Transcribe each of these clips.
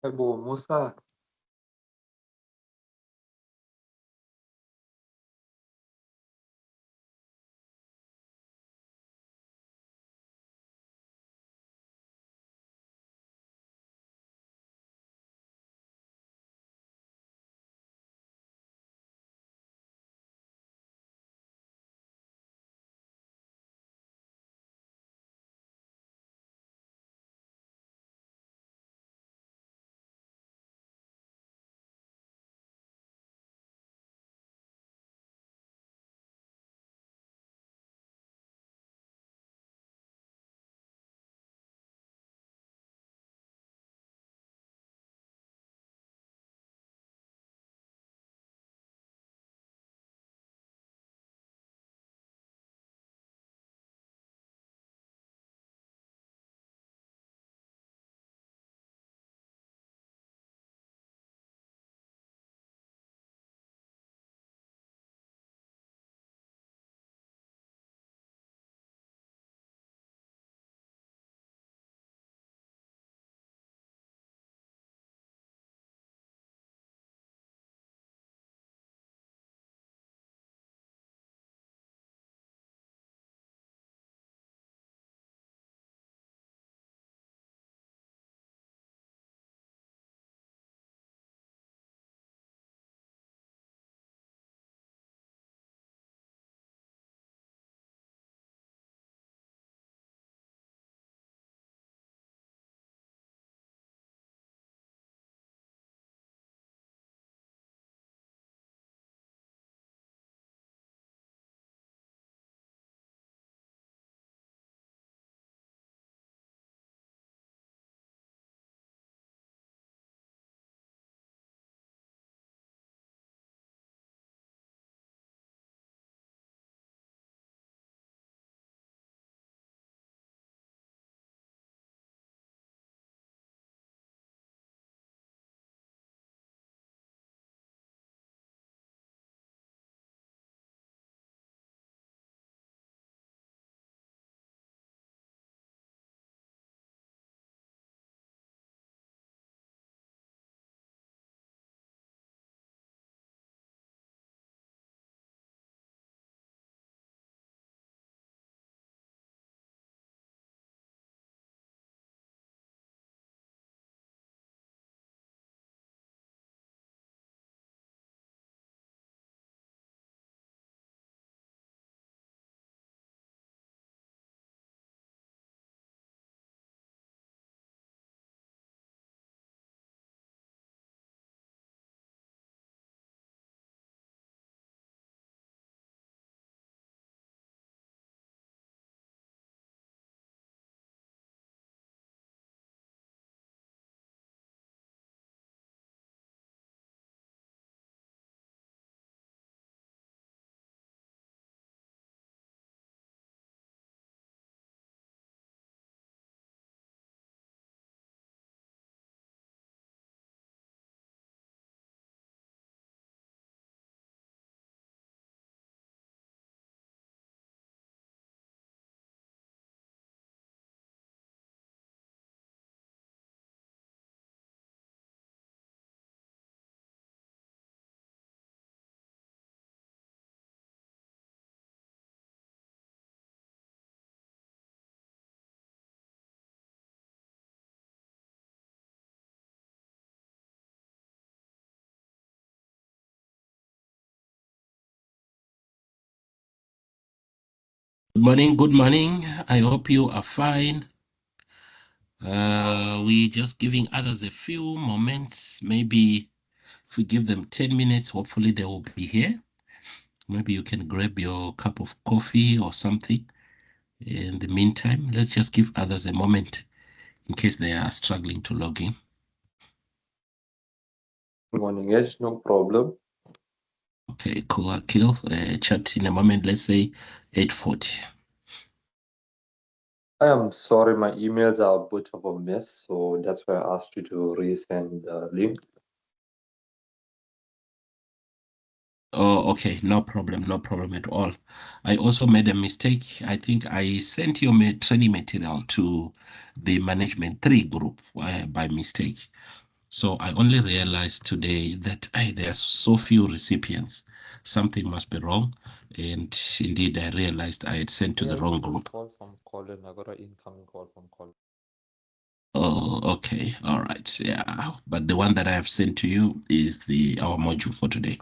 Ebo Musa, Good morning, good morning. I hope you are fine. We just giving others a few moments. Maybe if we give them 10 minutes, hopefully they will be here. Maybe you can grab your cup of coffee or something. In the meantime, let's just give others a moment in case they are struggling to log in. morning, yes, no problem. Okay, cool. I'll kill chat in a moment. Let's say 8:40. I am sorry, my emails are a bit of a mess, so that's why I asked you to resend the link. Oh, okay. No problem. No problem at all. I also made a mistake. I think I sent your training material to the Management 3 group by mistake. So I only realized today that there are so few recipients. Something must be wrong. And indeed, I realized I had sent to Yeah, the I wrong got this group. call from Colin. I got an incoming call from Colin. Oh, okay. All right. Yeah. But the one that I have sent to you is our module for today.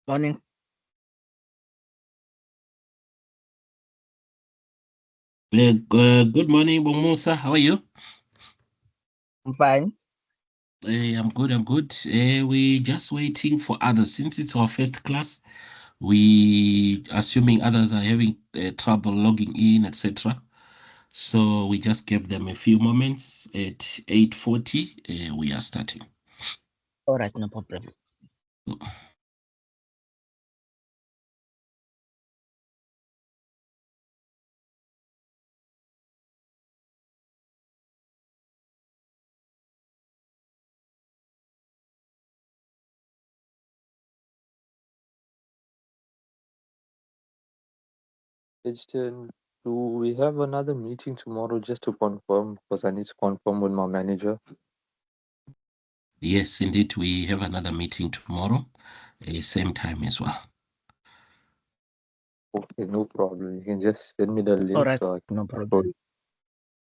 Morning. Good morning, Bomusa. How are you? I'm fine. I'm good. I'm good. We just waiting for others. Since it's our first class, we assuming others are having trouble logging in, etc. So we just gave them a few moments. At 8:40, we are starting. All right, no problem. Christian, do we have another meeting tomorrow just to confirm? Because I need to confirm with my manager. Yes, indeed, we have another meeting tomorrow, same time as well. Okay, no problem. You can just send me the link All right, so I can no upload problem. it.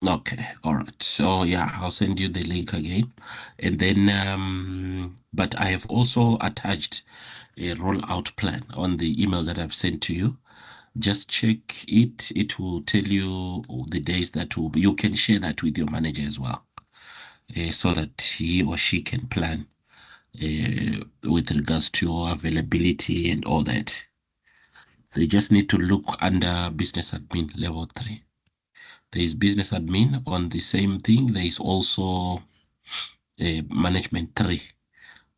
Okay, all right. So yeah, I'll send you the link again. And then but I have also attached a rollout plan on the email that I've sent to you. Just check it. It will tell you the days that will be. You can share that with your manager as well, so that he or she can plan with regards to your availability and all that. They just need to look under business admin level 3. There is business admin on the same thing. There is also management 3,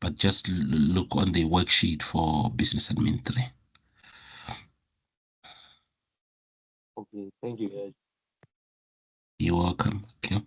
but just look on the worksheet for business admin 3. Okay, thank you, guys. You're welcome. Okay.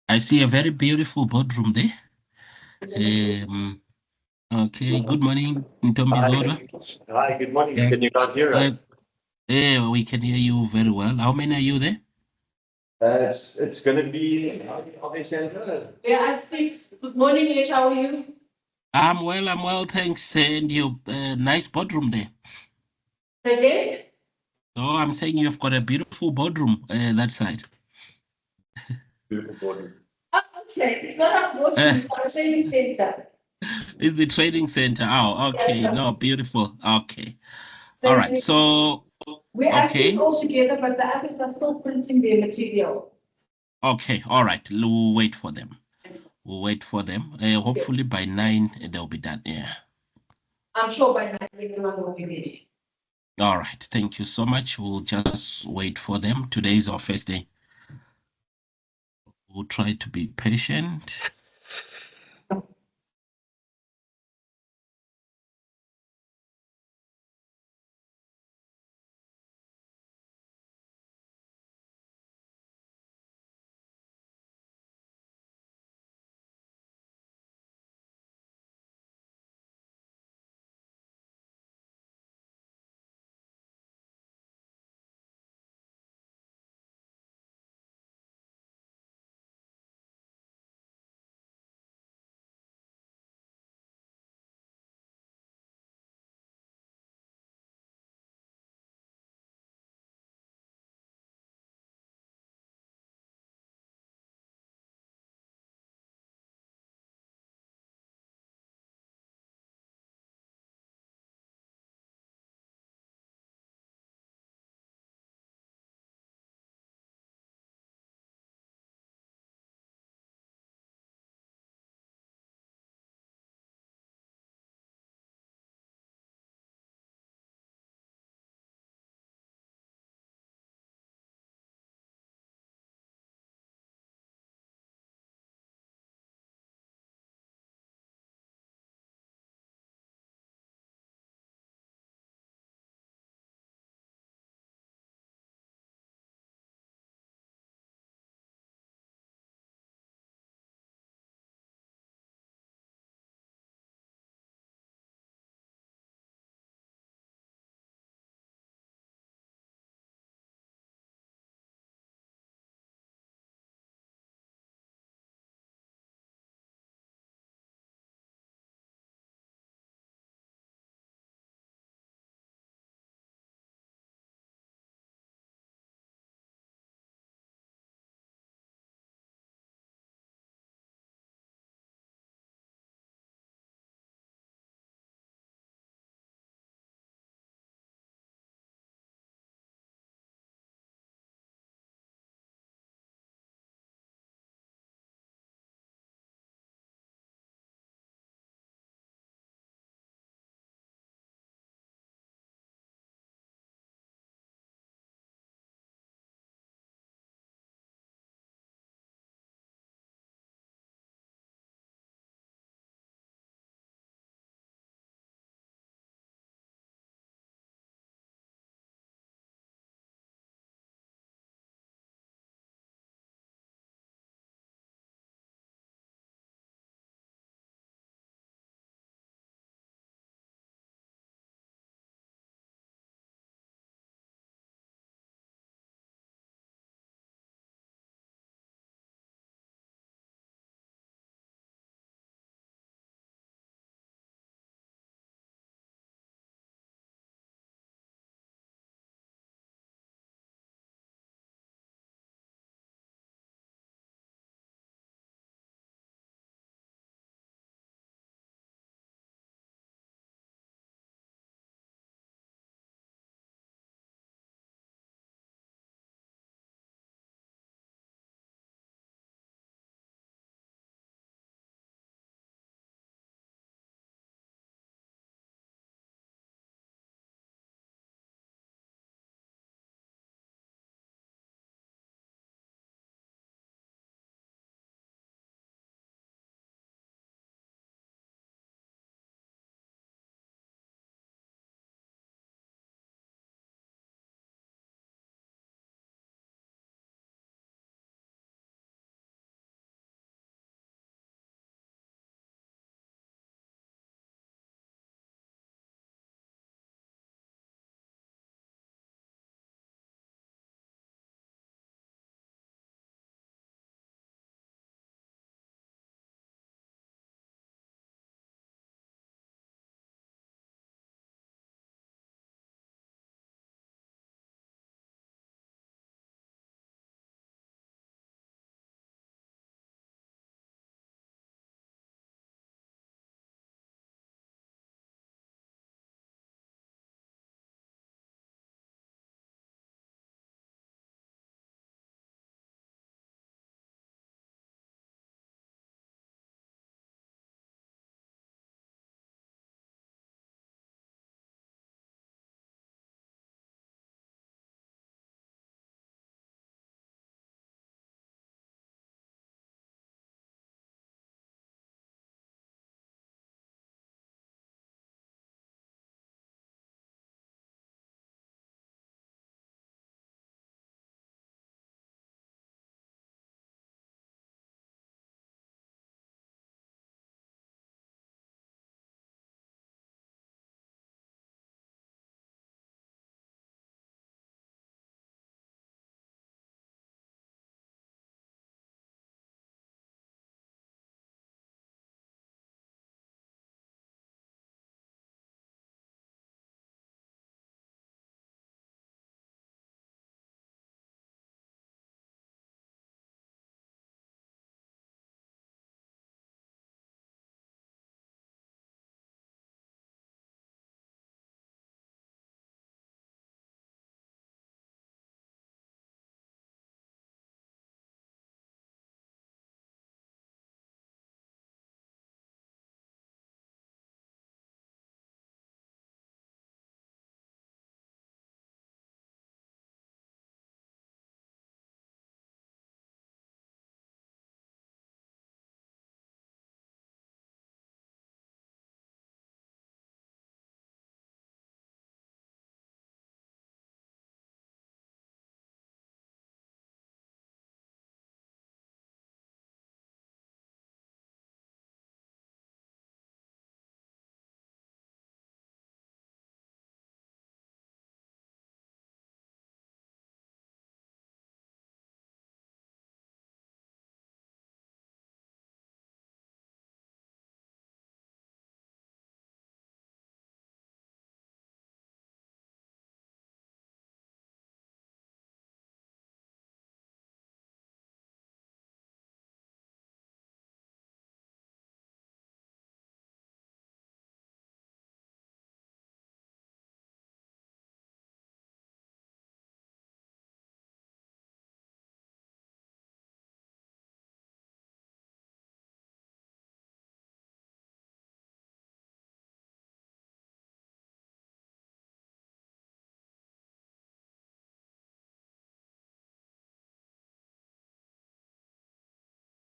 I see a very beautiful boardroom there. Okay, good morning, Ntombizora. Hi, good morning. Yeah. Can you guys hear us? Yeah, we can hear you very well. How many are you there? It's gonna be center. There are six. Good morning, H. How are you? I'm well, thanks. And you, nice boardroom there. Again? Oh, I'm saying you've got a beautiful boardroom that side. Beautiful body. Oh, okay. It's not a boardroom, it's our training center. It's the trading center. Oh, okay. Yes, sir. No, beautiful. Okay. All Thank right. you. So, We are okay. six all together, but the others are still printing their material. Okay. All right. We'll wait for them. We'll wait for them. Hopefully by 9 they'll be done. Yeah. I'm sure by now everyone will be ready. All right. Thank you so much. We'll just wait for them. Today is our first day. We'll try to be patient.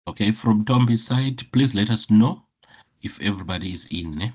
Okay, from Tombi's side, please let us know if everybody is in. Eh?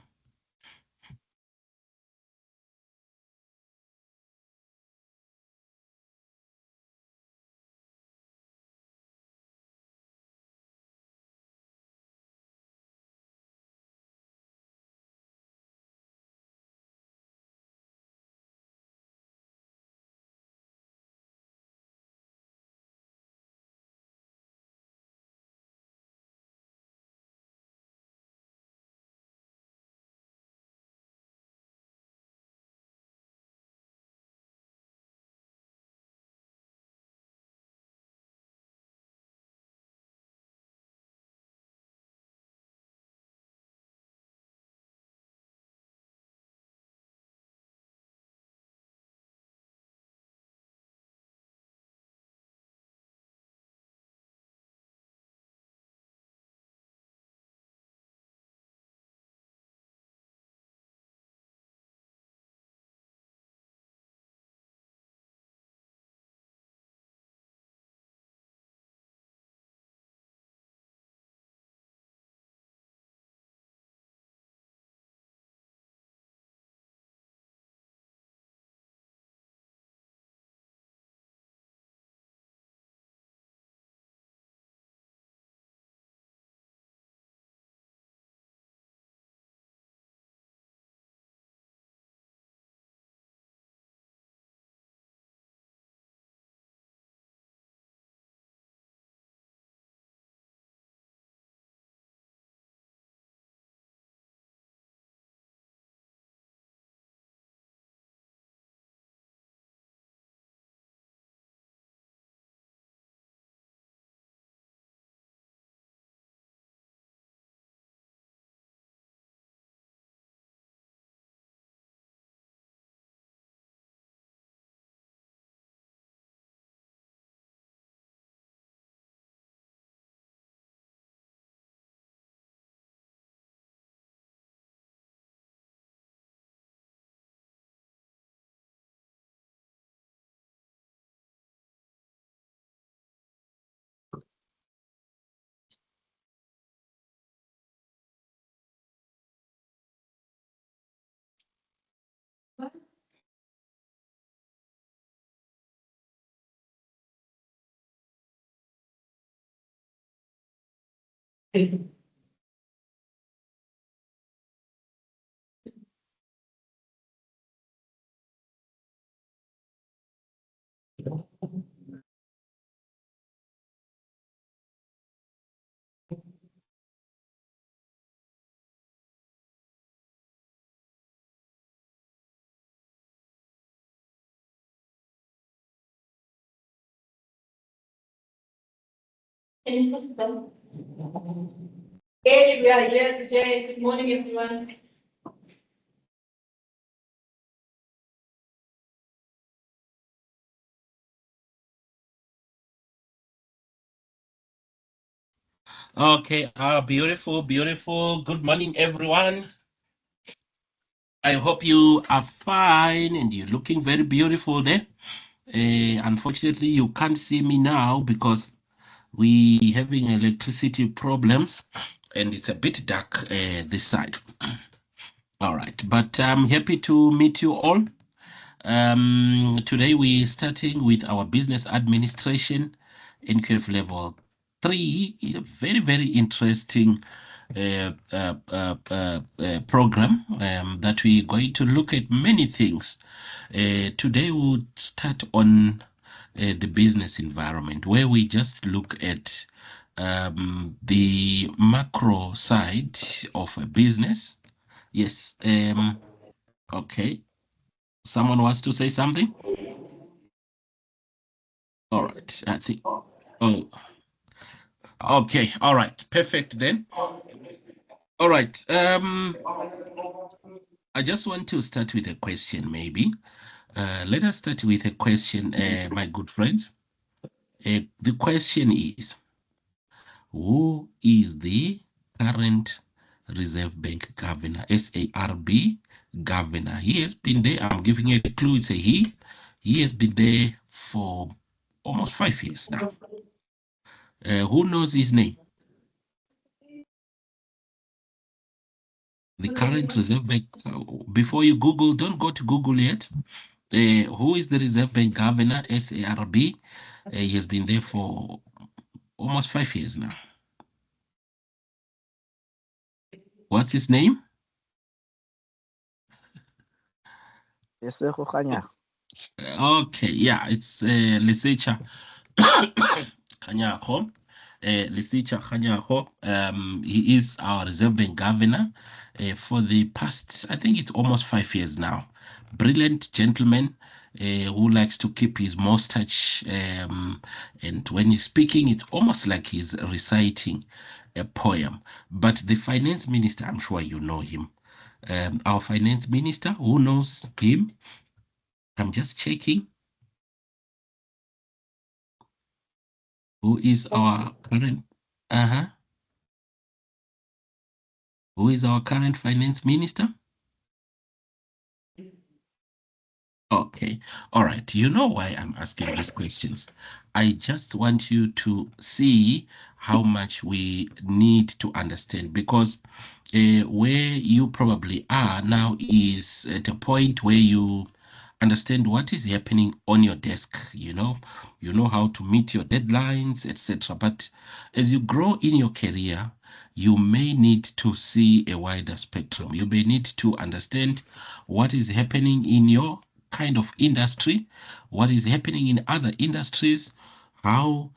Yes, we are here today. Good morning, everyone. Okay, beautiful, beautiful. Good morning, everyone. I hope you are fine and you're looking very beautiful there. Unfortunately, you can't see me now because we having electricity problems and it's a bit dark this side. All right, but I'm happy to meet you all. Today we're starting with our business administration NQF level 3, a very, very interesting program that we're going to look at many things. Today we'll start on the business environment, where we just look at the macro side of a business. Yes. Okay. Someone wants to say something? All right. I think. Oh. Okay. All right. Perfect then. All right. I just want to start with a question, maybe. Let us start with a question, my good friends. The question is, who is the current Reserve Bank Governor, SARB Governor? He has been there. I'm giving you a clue. It's a he. He has been there for almost 5 years now. Who knows his name? The current Reserve Bank, before you Google, don't go to Google yet. Who is the Reserve Bank Governor, SARB? He has been there for almost 5 years now. What's his name? Lesego Kganyago. Okay, yeah, it's Lesetja Kganyago. Lesetja Kganyago. He is our Reserve Bank Governor for the past, I think it's almost 5 years now. Brilliant gentleman who likes to keep his mustache, and when he's speaking, it's almost like he's reciting a poem. But the finance minister, I'm sure you know him. Our finance minister, who knows him? I'm just checking. Who is our current? Who is our current finance minister? Okay, all right. You know why I'm asking these questions. I just want you to see how much we need to understand, because where you probably are now is at a point where you understand what is happening on your desk. You know how to meet your deadlines, etc. But as you grow in your career, you may need to see a wider spectrum. You may need to understand what is happening in your kind of industry, what is happening in other industries, how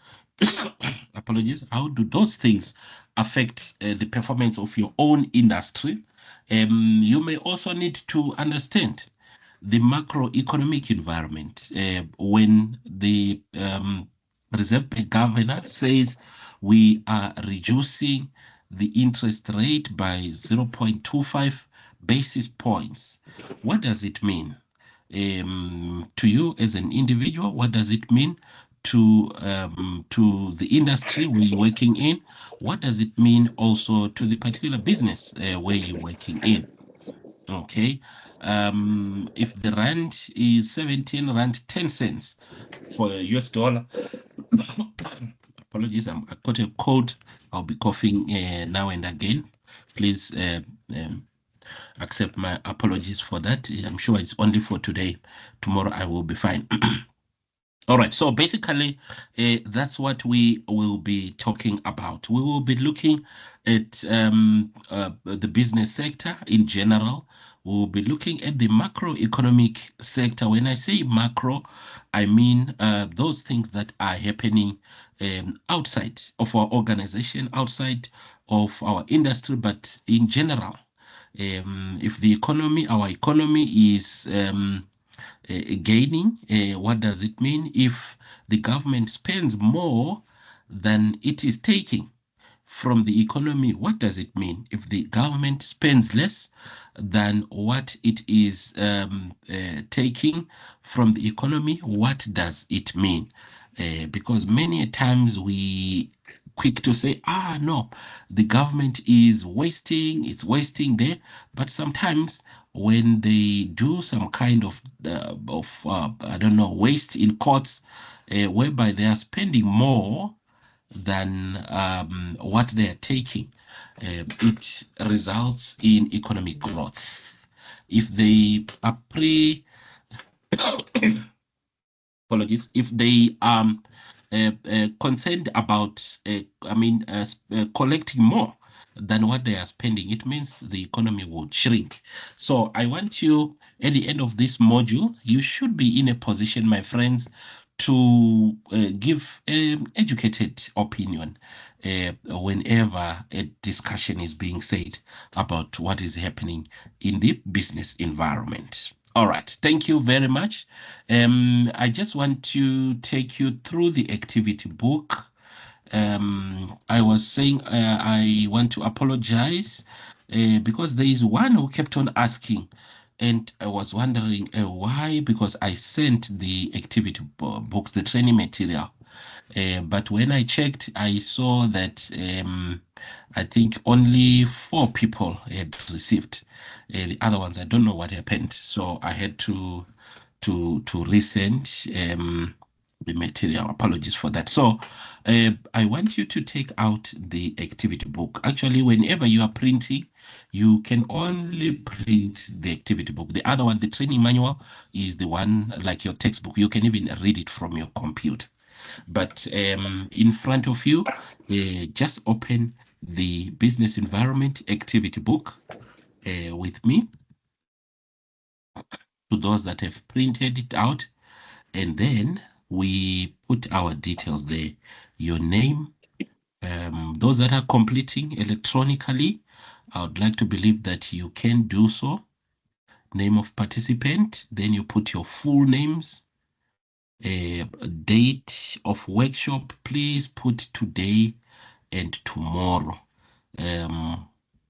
apologies, how do those things affect the performance of your own industry. You may also need to understand the macroeconomic environment. When the Reserve Bank Governor says we are reducing the interest rate by 0.25 basis points, what does it mean? To you as an individual, what does it mean to the industry where you're working in? What does it mean also to the particular business where you're working in? Okay, if the rand is 17 rand 10 cents for a US dollar, apologies, I got a cold. I'll be coughing now and again. Please accept my apologies for that. I'm sure it's only for today. Tomorrow I will be fine. All right, so basically, that's what we will be talking about. We will be looking at the business sector in general. We'll be looking at the macroeconomic sector. When I say macro, I mean those things that are happening outside of our organization, outside of our industry, but in general. If our economy is gaining, what does it mean? If the government spends more than it is taking from the economy, what does it mean? If the government spends less than what it is taking from the economy, what does it mean? Because many times we quick to say, no, the government is wasting, it's wasting there. But sometimes when they do some kind of I don't know, waste in courts, whereby they are spending more than what they are taking, it results in economic growth. If they are apologies, if they are concerned about, collecting more than what they are spending, it means the economy would shrink. So I want you, at the end of this module, you should be in a position, my friends, to give an educated opinion whenever a discussion is being said about what is happening in the business environment. All right, thank you very much. I just want to take you through the activity book. I was saying I want to apologize because there is one who kept on asking, and I was wondering why, because I sent the activity books, the training material. But when I checked, I saw that I think only 4 people had received. The other ones, I don't know what happened. So I had to resend the material. Apologies for that. So I want you to take out the activity book. Actually, whenever you are printing, you can only print the activity book. The other one, the training manual, is the one like your textbook. You can even read it from your computer. But in front of you, just open the business environment activity book with me. To those that have printed it out, and then we put our details there, your name. Those that are completing electronically, I would like to believe that you can do so. Name of participant, then you put your full names. Date of workshop, please put today and tomorrow.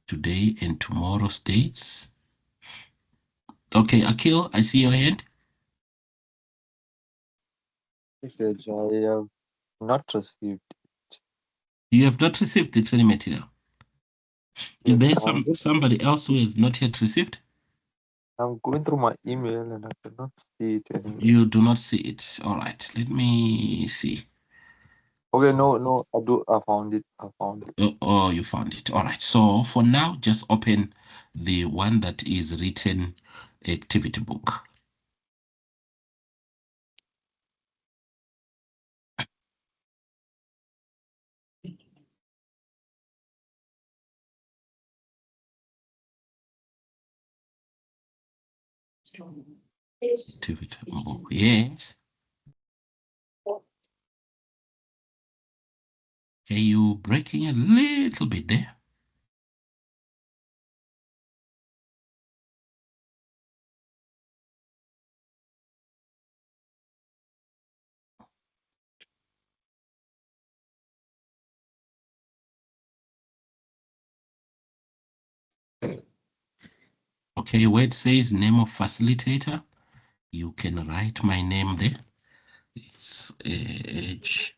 Today and tomorrow states. Okay, Akil, I see your hand. Message, I have not received. You have not received the training material. Is Yes, there somebody else who has not yet received? I'm going through my email and I cannot see it anywhere. You do not see it. All right, let me see. Okay, no, I found it. Oh, you found it. All right. So for now, just open the one that is written activity book. Activity book. Yes. Okay, you breaking a little bit there. Okay, where it says name of facilitator, you can write my name there. It's H.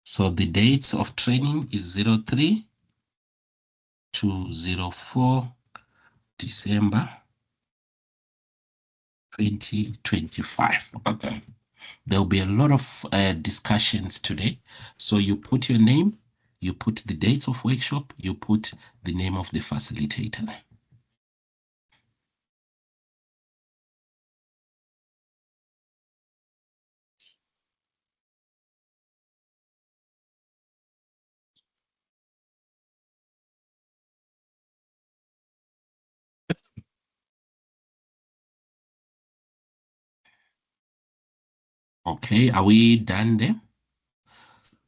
So the dates of training is 03 to 04 December 2025. Okay. There will be a lot of discussions today. So you put your name, you put the dates of workshop, you put the name of the facilitator. Okay, are we done there?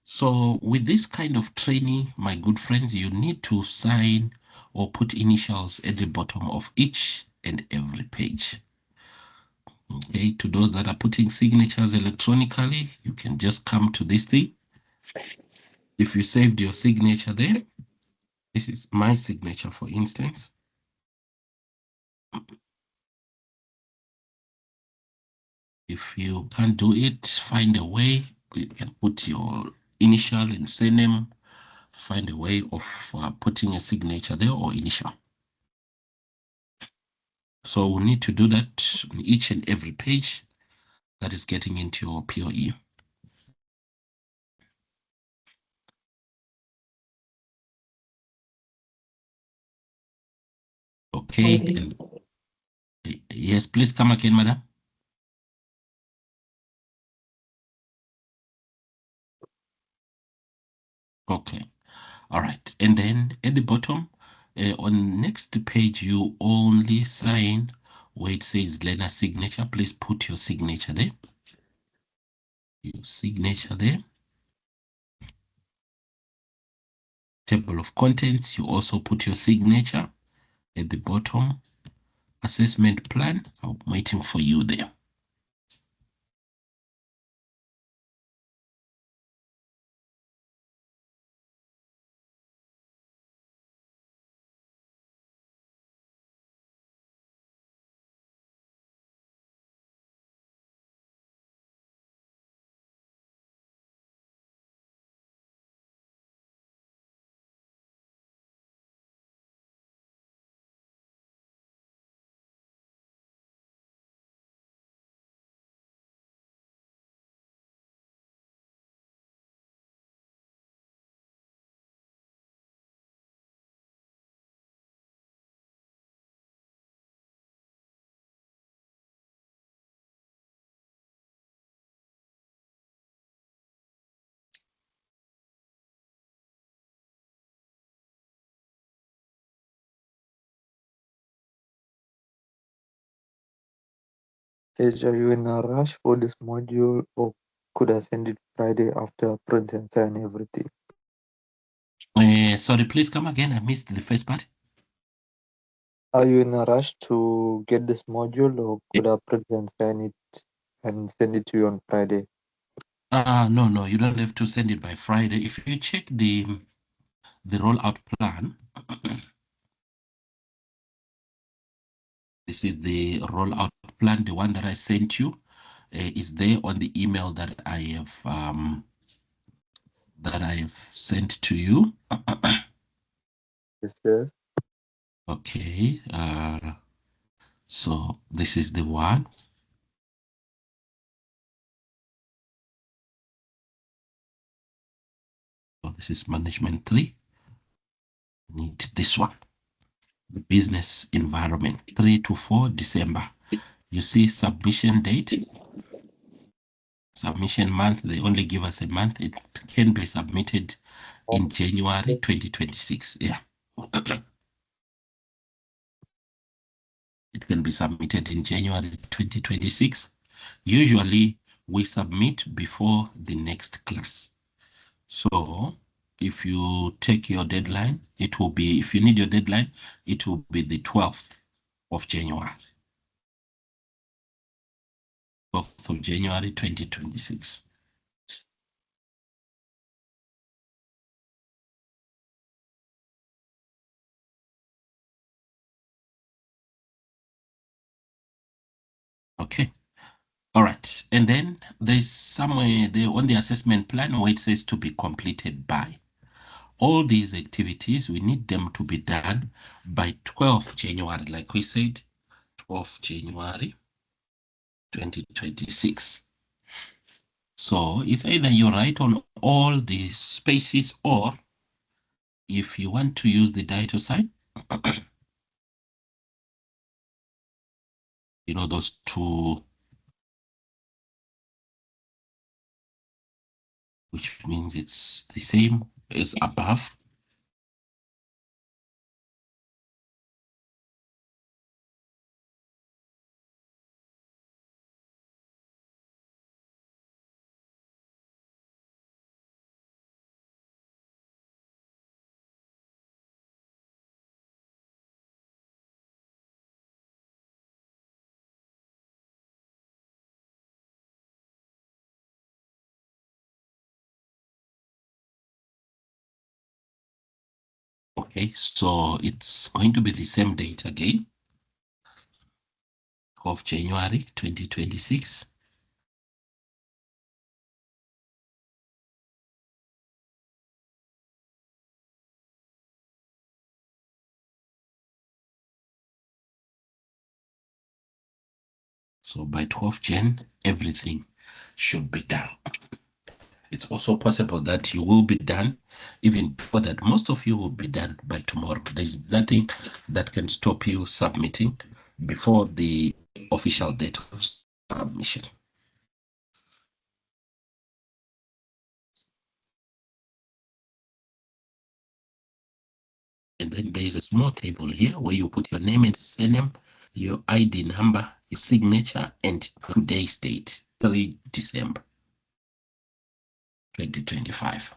So with this kind of training, my good friends, you need to sign or put initials at the bottom of each and every page. Okay, to those that are putting signatures electronically, you can just come to this thing. If you saved your signature there, this is my signature, for instance. If you can't do it, find a way. You can put your initial and surname. Find a way of putting a signature there or initial. So we need to do that on each and every page that is getting into your POE. Okay. Yes, please come again, madam. Okay. All right. And then at the bottom, on next page, you only sign where it says learner signature. Please put your signature there. Your signature there. Table of contents, you also put your signature at the bottom. Assessment plan, I'm waiting for you there. Age, are you in a rush for this module or could I send it Friday after print and sign everything? Sorry, please come again. I missed the first part. Are you in a rush to get this module or could I print and sign it and send it to you on Friday? No, you don't have to send it by Friday. If you check the rollout plan, this is the rollout plan, the one that I sent you. Is there on the email that I have sent to you. Yes, sir. Okay. So this is the one. So this is management 3. Need this one. The business environment 3 to 4 December. You see submission date, submission month. They only give us a month. It can be submitted in January 2026. Yeah. It can be submitted in January 2026. Usually we submit before the next class. So if you take your deadline, it will be, if you need your deadline, it will be the 12th of January. 12th of January 2026. Okay. All right. And then there's somewhere there on the assessment plan where it says to be completed by. All these activities, we need them to be done by 12th January, like we said, 12th January 2026. So it's either you write on all the spaces or if you want to use the DietoSign, you know, those two, which means it's the same as above. Okay, so it's going to be the same date again, of January 2026. So by 12 Jan, everything should be done. It's also possible that you will be done even before that. Most of you will be done by tomorrow. There's nothing that can stop you submitting before the official date of submission. And then there is a small table here where you put your name and surname, your ID number, your signature, and today's date, 3 December 2025.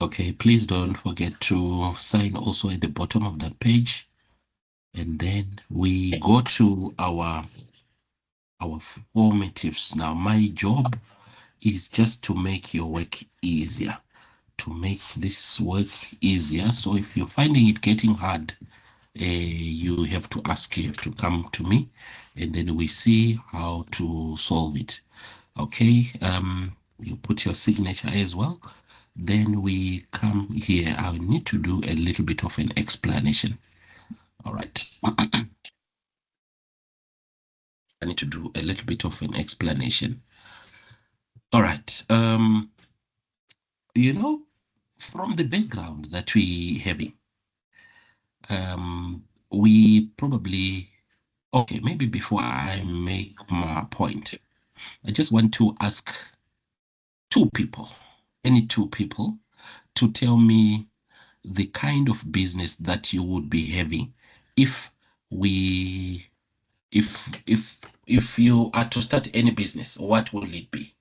Okay, please don't forget to sign also at the bottom of that page. And then we go to our formatives. Now, my job is just to make your work easier, to make this work easier. So if you're finding it getting hard, you have to ask, you have to come to me, and then we see how to solve it. Okay, you put your signature as well. Then we come here. I need to do a little bit of an explanation. All right. I need to do a little bit of an explanation. All right. You know, from the background that we having, we probably, okay, maybe before I make my point, I just want to ask two people, any two people, to tell me the kind of business that you would be having if we if you are to start any business, what will it be?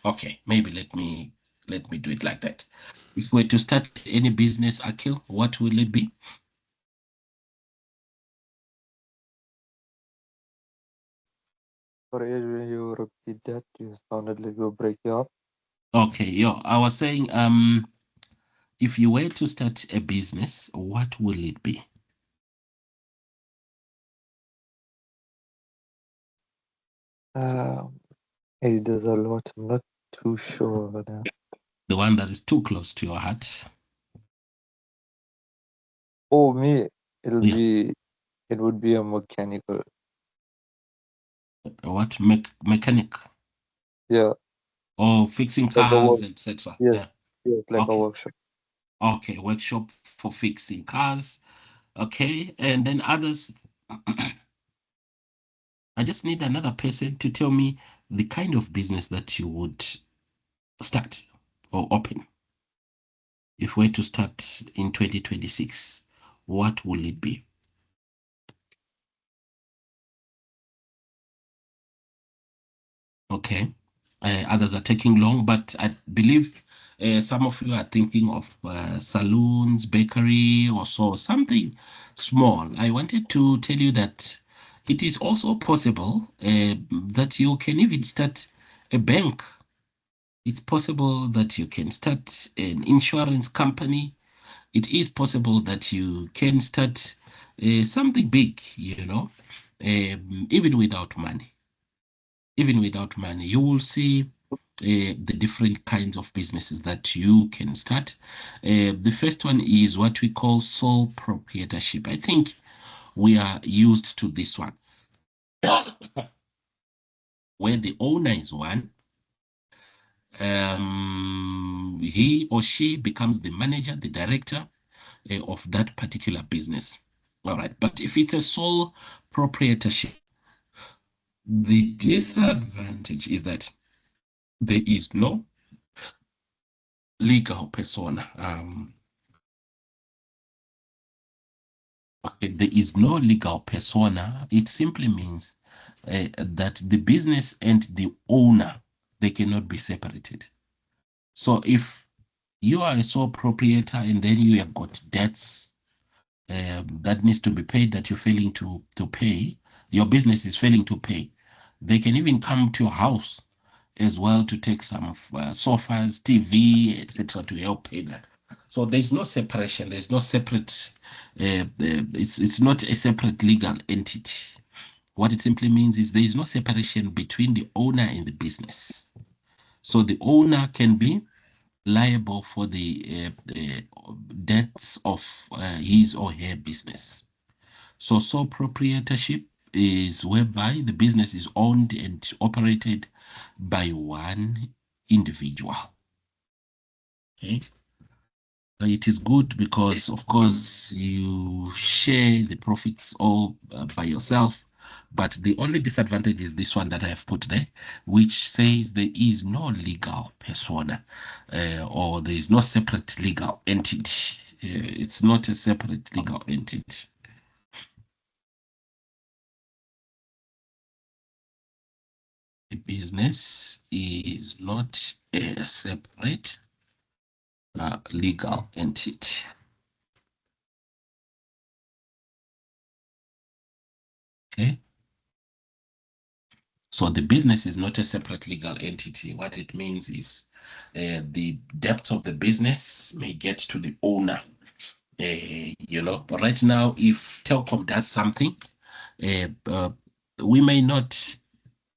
Okay, maybe let me do it like that. If we're to start any business, Akil, what will it be? Sorry, Adrian, you repeat that. You sounded like you were breaking up. Okay, yo, I was saying, if you were to start a business, what will it be? Hey, there's a lot. I'm not too sure now. The one that is too close to your heart. Oh, me, it'll Yeah. be, it would be a mechanical. What mechanic Yeah, or fixing like a work. cars, etc. Yes, Yeah. yes, like a Okay. workshop. Okay. Workshop for fixing cars. Okay. And then others. I just need another person to tell me the kind of business that you would start or open. If we're to start in 2026, what will it be? Okay. Others are taking long, but I believe some of you are thinking of saloons, bakery, or so, something small. I wanted to tell you that it is also possible that you can even start a bank. It's possible that you can start an insurance company. It is possible that you can start something big, even without money. Even without money, you will see the different kinds of businesses that you can start. The first one is what we call sole proprietorship. I think we are used to this one, where the owner is one. He or she becomes the manager, the director of that particular business. All right. But if it's a sole proprietorship, the disadvantage is that there is no legal persona. There is no legal persona. It simply means that the business and the owner, they cannot be separated. So if you are a sole proprietor and then you have got debts that needs to be paid that you're failing to pay, your business is failing to pay, they can even come to your house as well to take some sofas, TV, etc. to help pay that. So there's no separation. There's no separate. It's not a separate legal entity. What it simply means is there is no separation between the owner and the business. So the owner can be liable for the debts of his or her business. So sole proprietorship is whereby the business is owned and operated by one individual. Okay. It is good because, of course, you share the profits all by yourself. But the only disadvantage is this one that I have put there, which says there is no legal persona or there is no separate legal entity. It's not a separate legal entity. The business is not a separate legal entity. Okay. So the business is not a separate legal entity. What it means is the depth of the business may get to the owner. But right now, if Telkom does something, we may not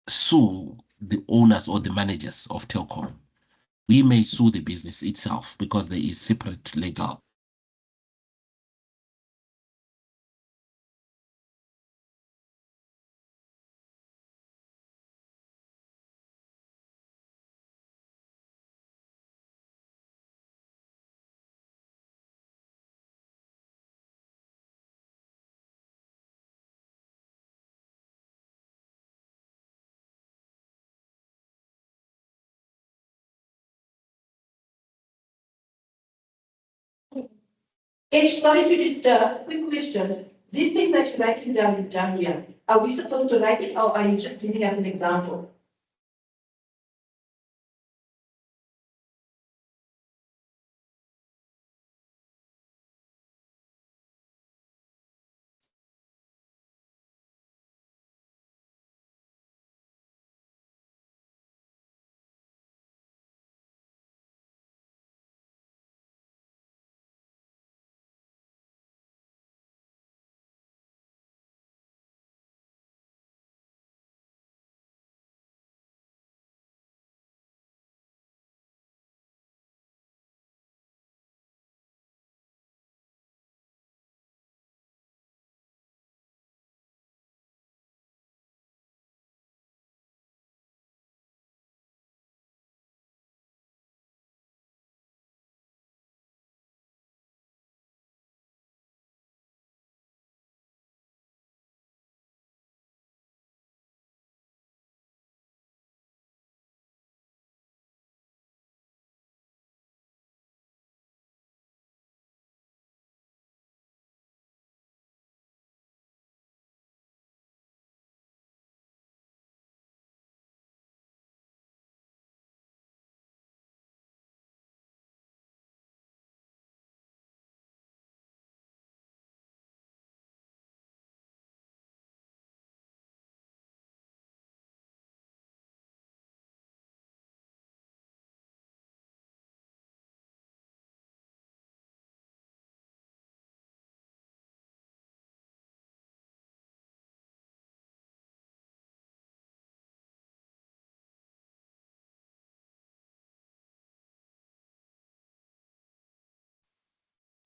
sue the owners or the managers of Telkom. We may sue the business itself because there is separate legal. Sorry to disturb. Quick question. These things that you're writing down here, are we supposed to write it or are you just giving us an example?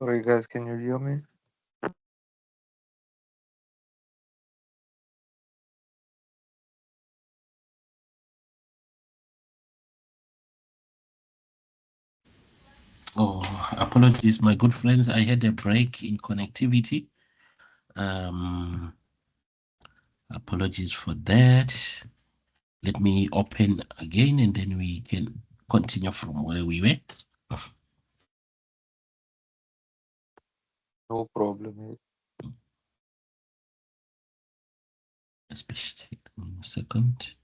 Sorry guys, can you hear me? Oh, apologies, my good friends. I had a break in connectivity. Apologies for that. Let me open again and then we can continue from where we were. No problem. Especially in a second.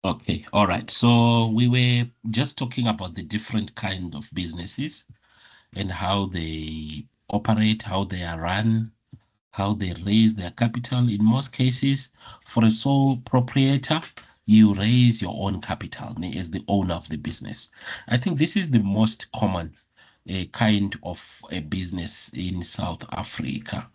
Okay, all right. So we were just talking about the different kind of businesses and how they operate, how they are run, how they raise their capital. In most cases, for a sole proprietor, you raise your own capital as the owner of the business. I think this is the most common kind of a business in South Africa.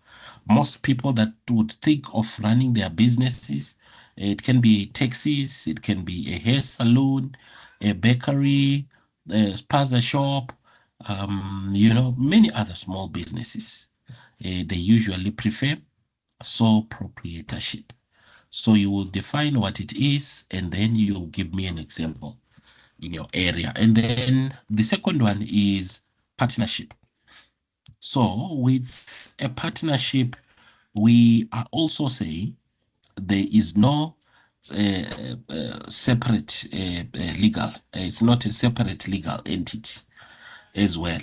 Most people that would think of running their businesses, it can be taxis, it can be a hair salon, a bakery, a spaza shop, many other small businesses. They usually prefer sole proprietorship. So you will define what it is, and then you give me an example in your area. And then the second one is partnership. So with a partnership, we are also saying there is no separate legal, it's not a separate legal entity as well.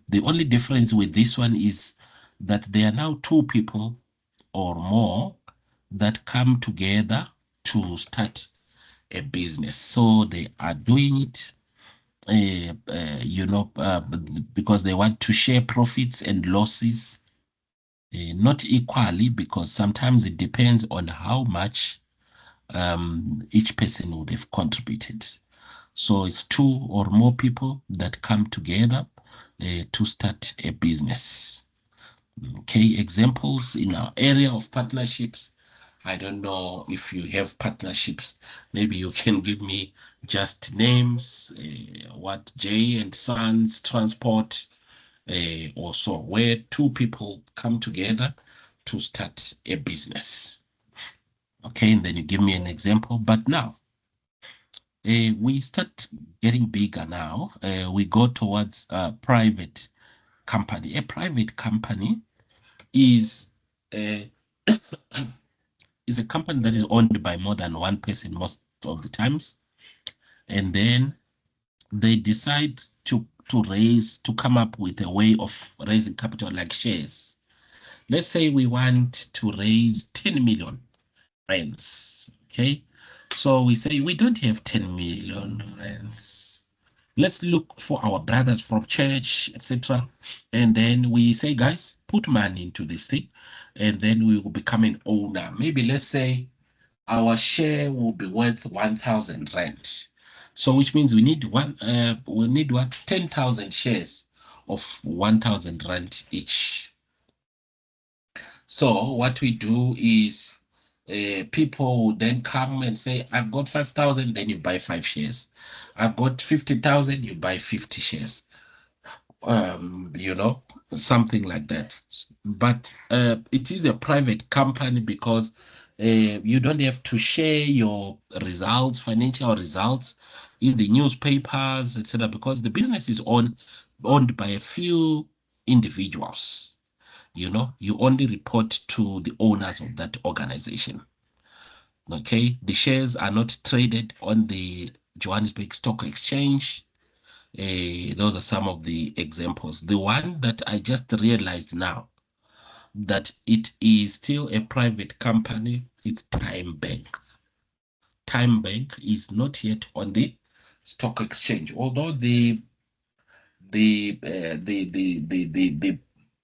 The only difference with this one is that there are now two people or more that come together to start a business. So they are doing it, because they want to share profits and losses, not equally, because sometimes it depends on how much each person would have contributed. So it's two or more people that come together to start a business. Okay, examples in our area of partnerships. I don't know if you have partnerships. Maybe you can give me just names, what J and Sons Transport, or so, where two people come together to start a business. Okay, and then you give me an example. But now, we start getting bigger now. We go towards a private company. A private company is a company that is owned by more than one person most of the times, and then they decide to come up with a way of raising capital, like shares. Let's say we want to raise 10 million rands. Okay, so we say we don't have 10 million rands. Let's look for our brothers from church, etc. And then we say, guys, put money into this thing, and then we will become an owner. Maybe let's say our share will be worth 1,000 rand. So which means we need 10,000 shares of 1,000 rand each. So what we do is, people then come and say, I've got 5,000, then you buy 5 shares. I've got 50,000, you buy 50 shares. Something like that. But it is a private company because you don't have to share your results, financial results, in the newspapers, etc., because the business is owned by a few individuals. You only report to the owners of that organization. Okay, the shares are not traded on the Johannesburg Stock Exchange. Those are some of the examples. The one that I just realized now that it is still a private company, it's Time Bank. Time Bank is not yet on the stock exchange, although the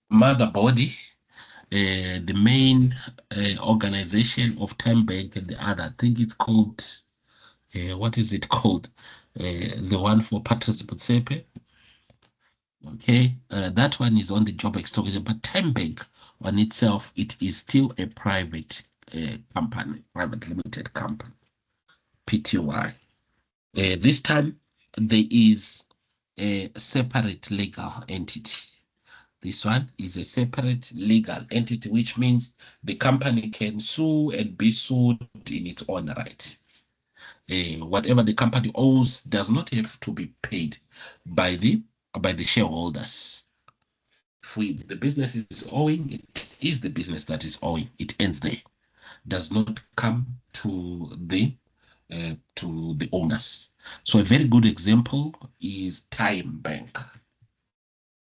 mother body, the main organization of Time Bank, and the other, I think it's called, what is it called? The one for Patrice Motsepe. Okay, that one is on the Joburg Stock Exchange, but Time Bank on itself, it is still a private company, private limited company, PTY. This time, there is a separate legal entity. This one is a separate legal entity, which means the company can sue and be sued in its own right. Whatever the company owes does not have to be paid by the shareholders. If the business is owing, it is the business that is owing. It ends there. Does not come to the owners. So a very good example is Time Bank.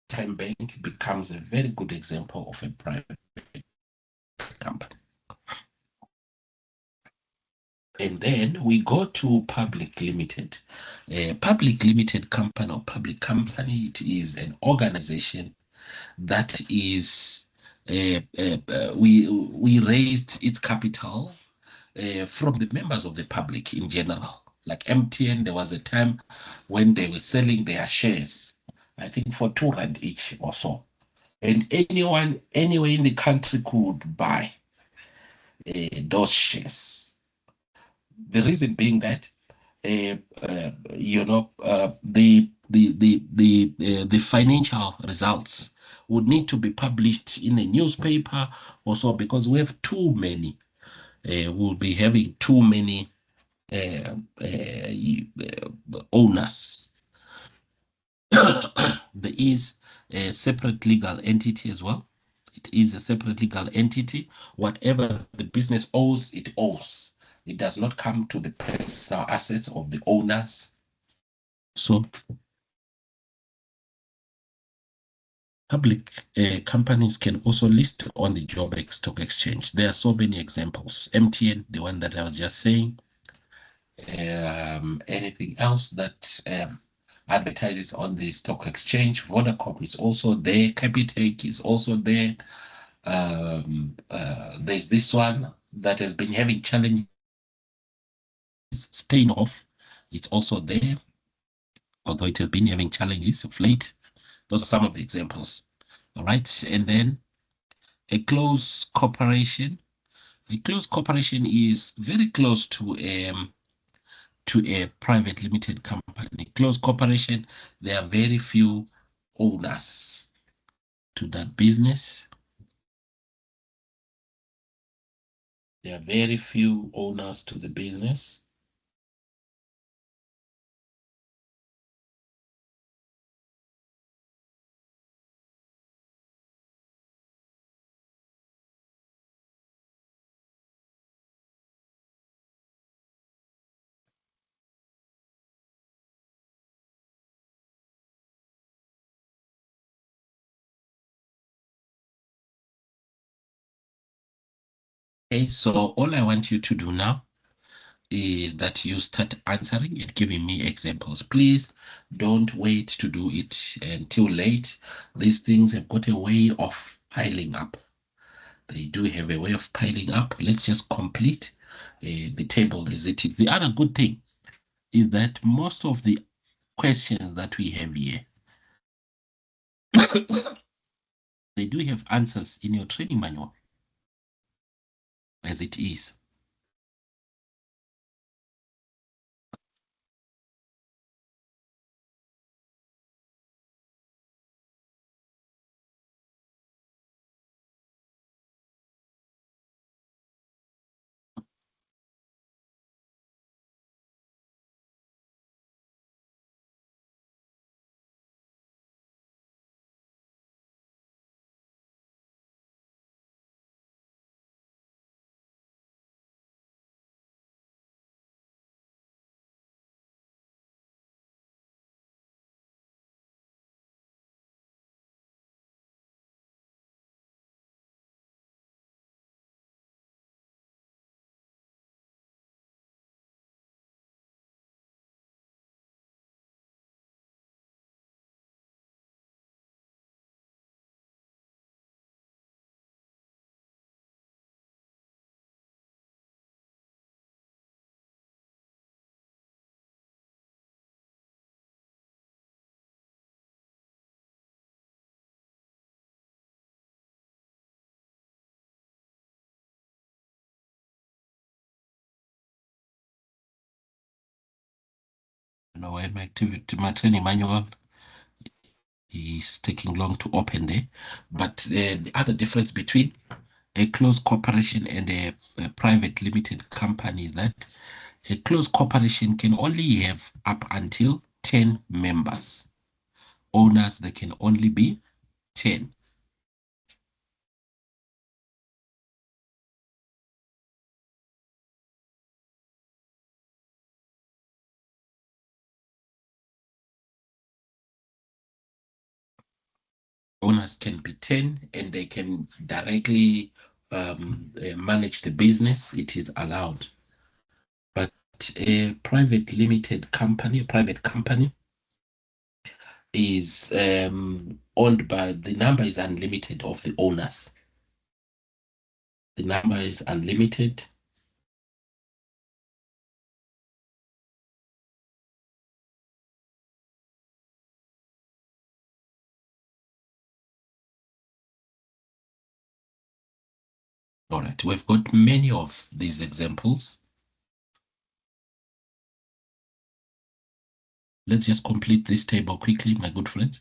Time Bank becomes a very good example of a private company. And then we go to public limited. Public limited company or public company, it is an organization that is, we raised its capital from the members of the public in general. Like MTN, there was a time when they were selling their shares, I think for 2 rand each or so. And anyone, anywhere in the country could buy those shares. The reason being that, the financial results would need to be published in a newspaper or so, because we have too many we'll be having too many owners. There is a separate legal entity as well. It is a separate legal entity. Whatever the business owes, it owes. It does not come to the personal assets of the owners. So public companies can also list on the Joburg Stock Exchange. There are so many examples. MTN, the one that I was just saying. Anything else that advertises on the stock exchange. Vodacom is also there. Capitec is also there. There's this one that has been having challenges staying off. It's also there, although it has been having challenges of late. Those are some of the examples. All right, and then a close corporation. A close corporation is very close to a private limited company. Close corporation, there are very few owners to that business. There are very few owners to the business. Okay, so all I want you to do now is that you start answering and giving me examples. Please don't wait to do it until late. These things have got a way of piling up. They do have a way of piling up. Let's just complete the table as it is. The other good thing is that most of the questions that we have here, they do have answers in your training manual as it is. No, my training manual is taking long to open there. But the other difference between a close corporation and a private limited company is that a close corporation can only have up until 10 members. Owners, they can only be 10. Owners can be 10 and they can directly manage the business. It is allowed. But a private limited company, a private company, is owned by, the number is unlimited of the owners. The number is unlimited. All right, we've got many of these examples. Let's just complete this table quickly, my good friends.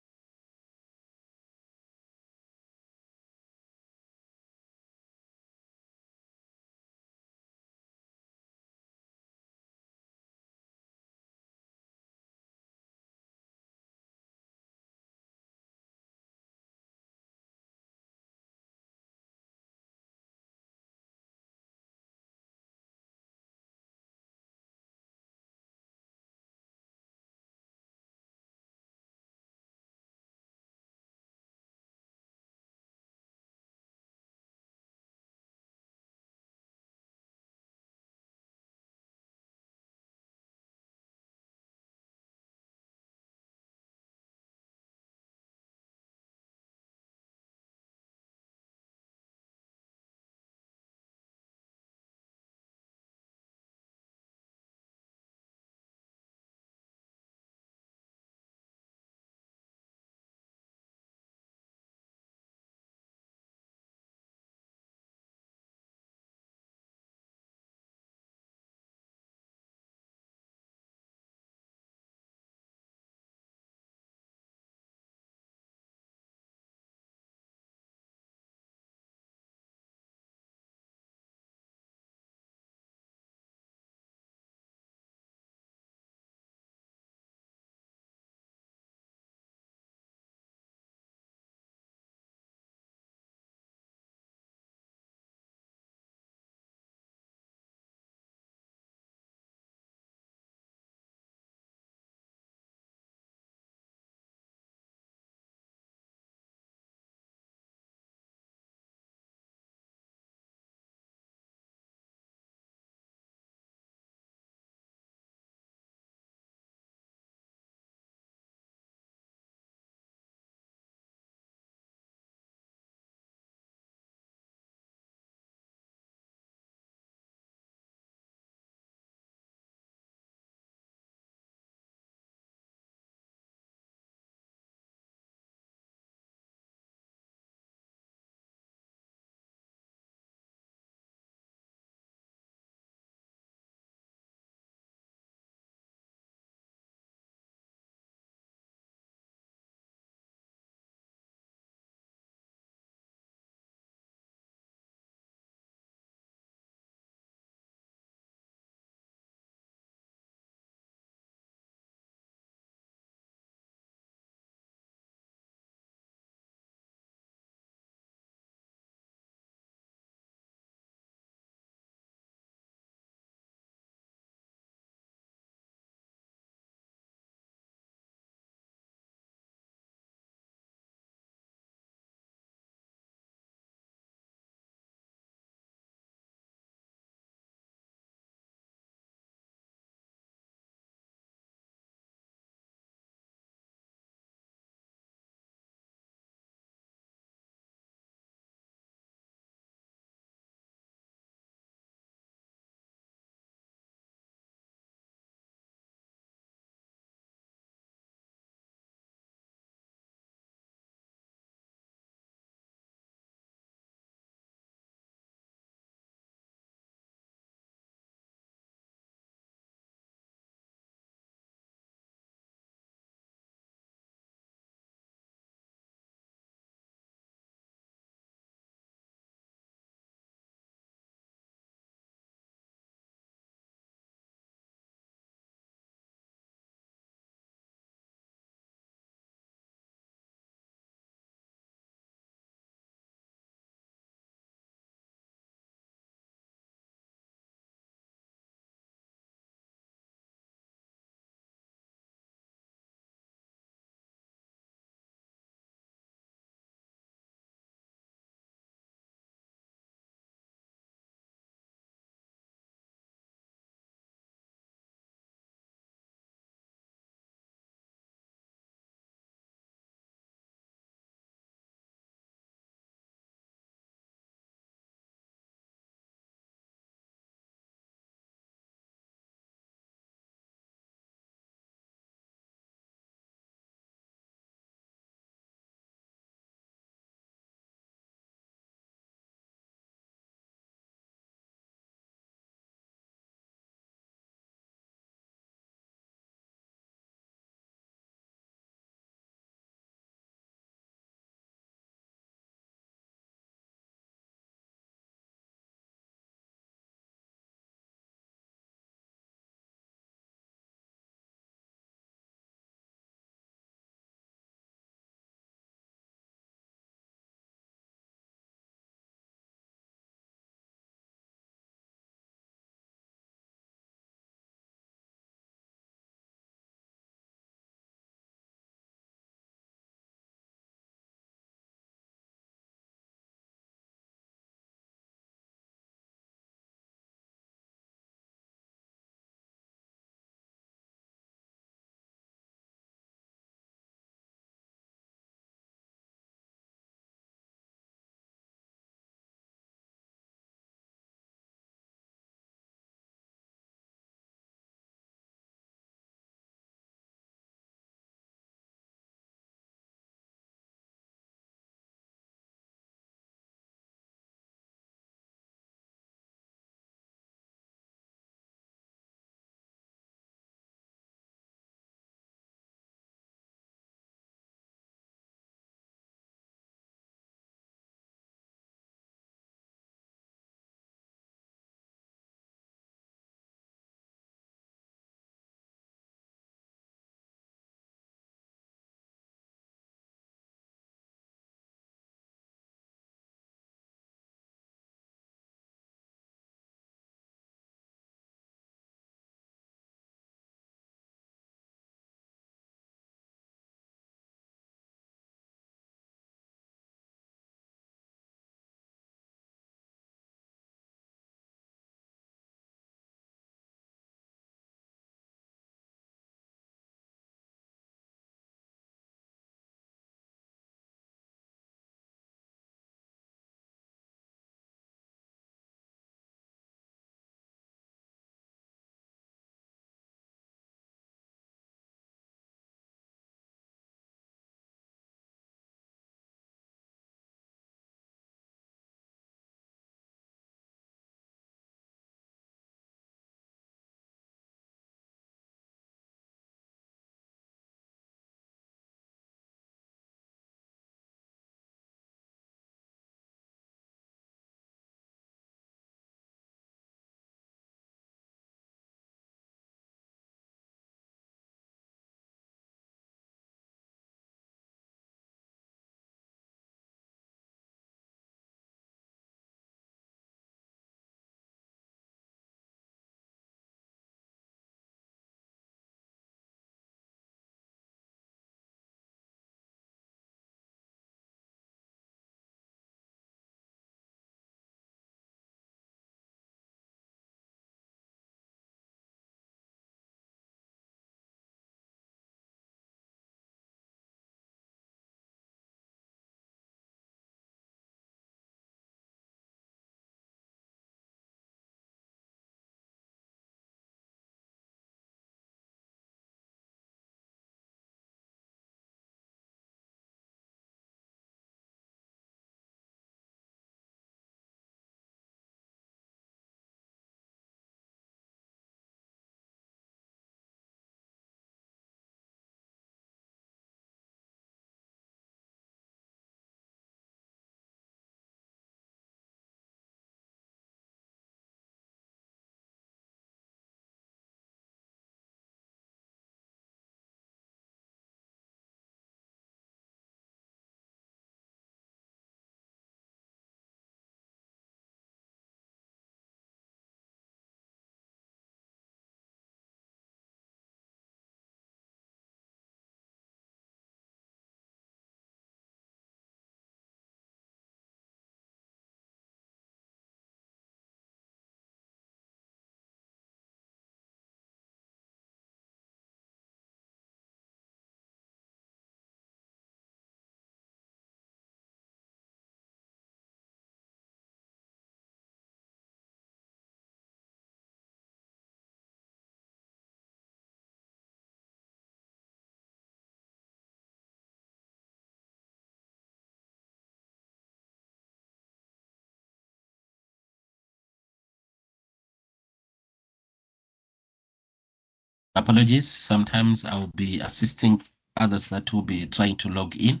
Apologies. Sometimes I'll be assisting others that will be trying to log in.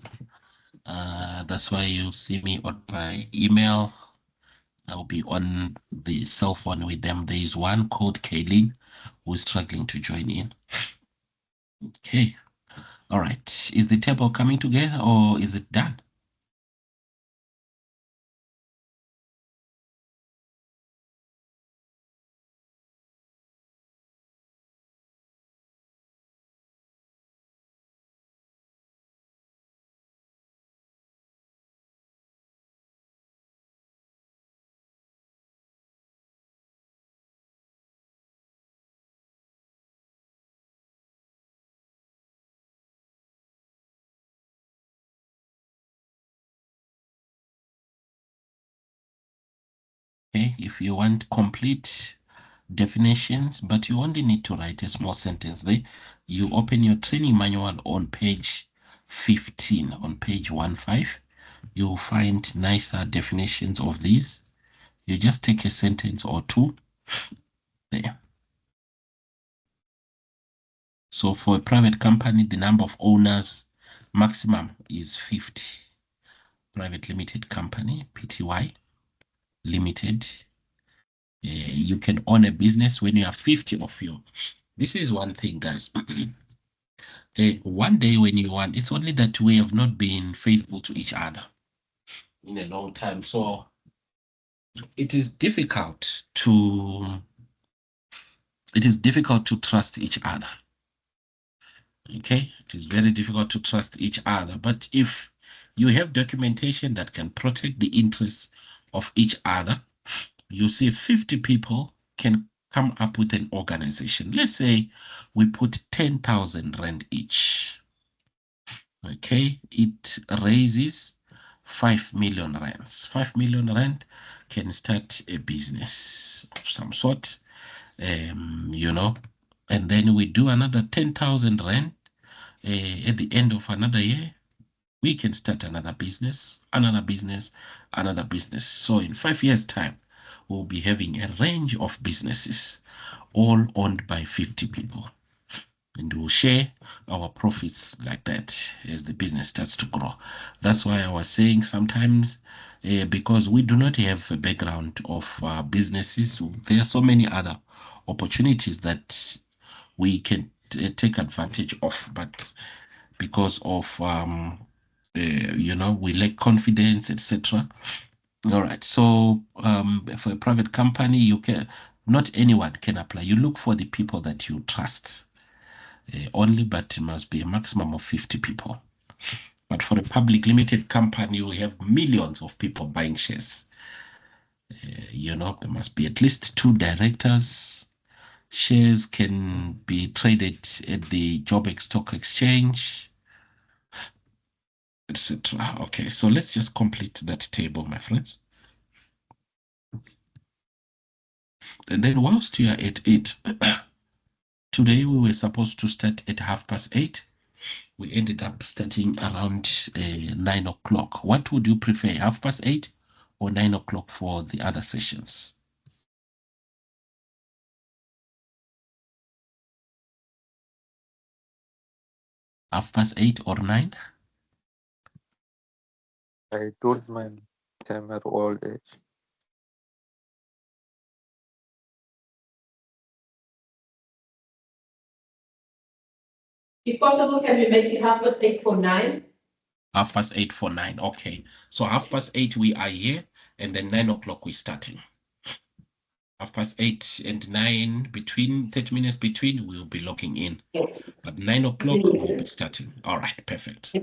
That's why you see me on my email. I'll be on the cell phone with them. There is one called Kaylin who is struggling to join in. Okay. All right. Is the table coming together or is it done? Okay. If you want complete definitions, but you only need to write a small sentence there. You open your training manual on page 15, on page 15. You'll find nicer definitions of these. You just take a sentence or two there. So for a private company, the number of owners maximum is 50. Private limited company, PTY limited. You can own a business when you have 50 of you. This is one thing, guys. One day when you want, it's only that we have not been faithful to each other in a long time. So it is difficult to trust each other. Okay, it is very difficult to trust each other. But if you have documentation that can protect the interests of each other, you see 50 people can come up with an organization. Let's say we put 10,000 rand each. Okay, it raises 5 million rands. 5 million rand can start a business of some sort, you know, and then we do another 10,000 rand at the end of another year. We can start another business, another business, another business. So in 5 years' time, we'll be having a range of businesses, all owned by 50 people. And we'll share our profits like that as the business starts to grow. That's why I was saying sometimes, because we do not have a background of businesses, there are so many other opportunities that we can take advantage of. But because of, we lack confidence, etc. All right. So for a private company, not anyone can apply. You look for the people that you trust. Only, but it must be a maximum of 50 people. But for a public limited company, we have millions of people buying shares. There must be at least 2 directors. Shares can be traded at the Joburg Stock Exchange, etc. Okay, so let's just complete that table, my friends. And then whilst you are at it, today we were supposed to start at 8:30. We ended up starting around 9 o'clock. What would you prefer, 8:30 or 9 o'clock for the other sessions? 8:30 or 9? I don't mind time at all age. If possible, can we make it 8:30 for 9? 8:30 for 9. Okay. So 8:30 we are here, and then 9 o'clock we're starting. 8:30 and 9, between 30 minutes between, we'll be logging in. But 9 o'clock we'll be starting. All right, perfect.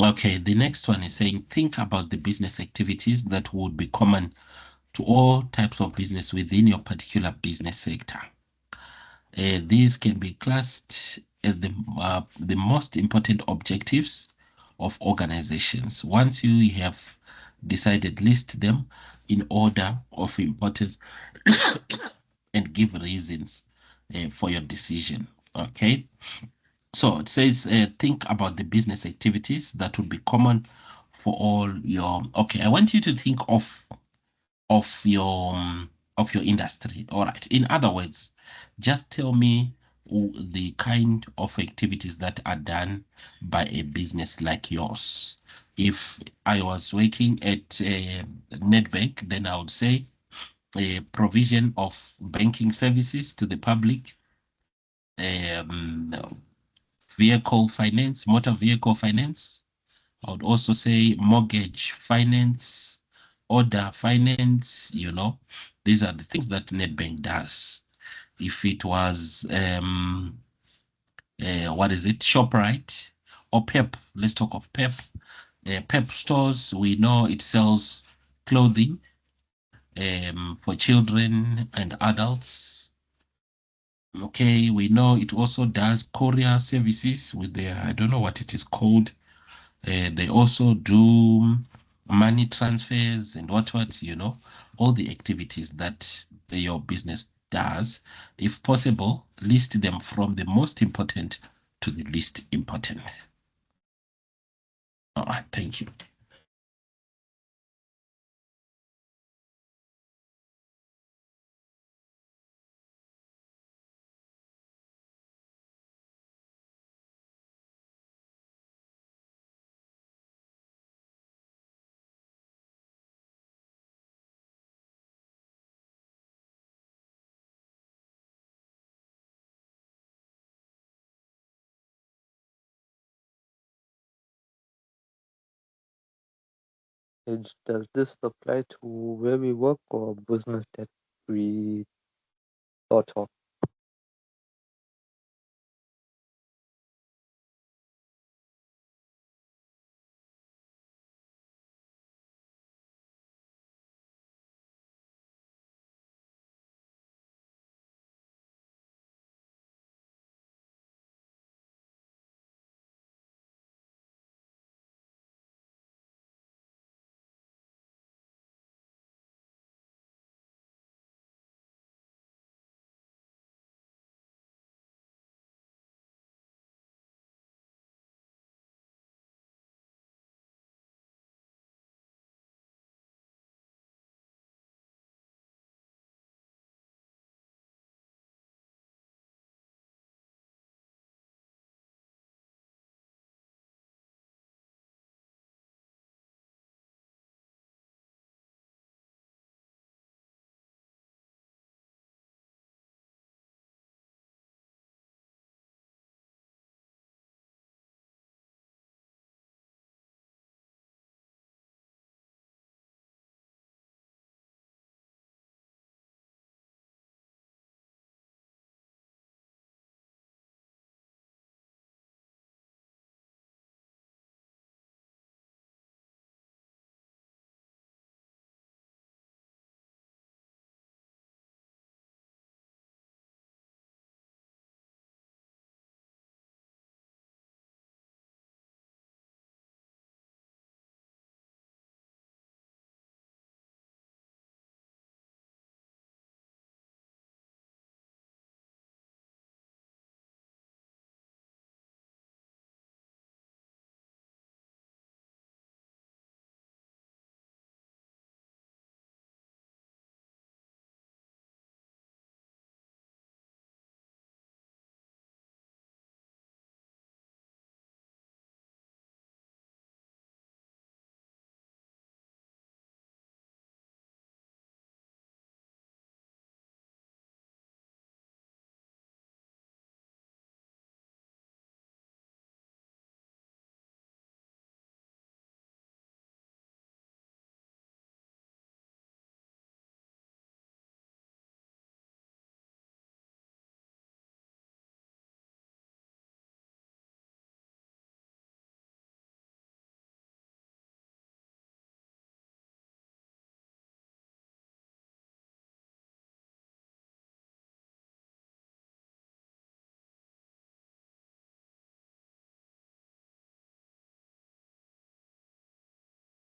Okay, the next one is saying, think about the business activities that would be common to all types of business within your particular business sector. These can be classed as the most important objectives of organizations. Once you have decided, list them in order of importance and give reasons for your decision. Okay. So it says, think about the business activities that would be common for all your. Okay, I want you to think of your industry. All right. In other words, just tell me the kind of activities that are done by a business like yours. If I was working at Nedbank, then I would say a provision of banking services to the public, vehicle finance, motor vehicle finance. I would also say mortgage finance, order finance, these are the things that Nedbank does. If it was, what is it, ShopRite or PEP, let's talk of PEP. PEP stores, we know it sells clothing for children and adults. Okay, we know it also does courier services with their, I don't know what it is called. They also do money transfers and what, all the activities that your business does. If possible, list them from the most important to the least important. All right, thank you. Does this apply to where we work or business that we thought of?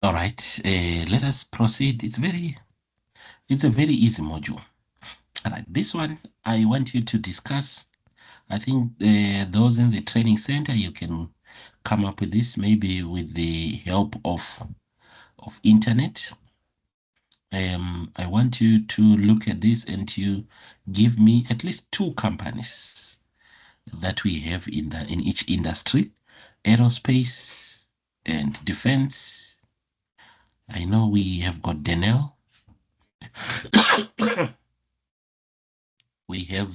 All right, let us proceed. It's a very easy module. All right, this one I want you to discuss. I think those in the training center, you can come up with this maybe with the help of internet. I want you to look at this and to give me at least 2 companies that we have in each industry, aerospace and defense. I know we have got Denel. We have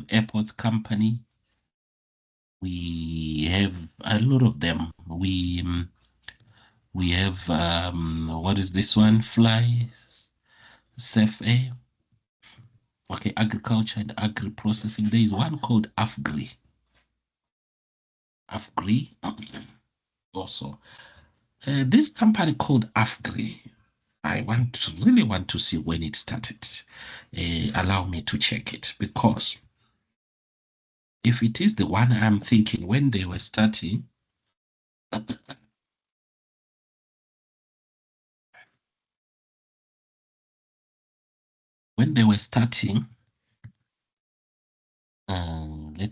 airports company. We have a lot of them. We have what is this one? Fly Safe Air. Okay, agriculture and agri processing. There is one called Afgri. Afgri also. This company called Afgri, I really want to see when it started. Allow me to check it, because if it is the one I'm thinking when they were starting, let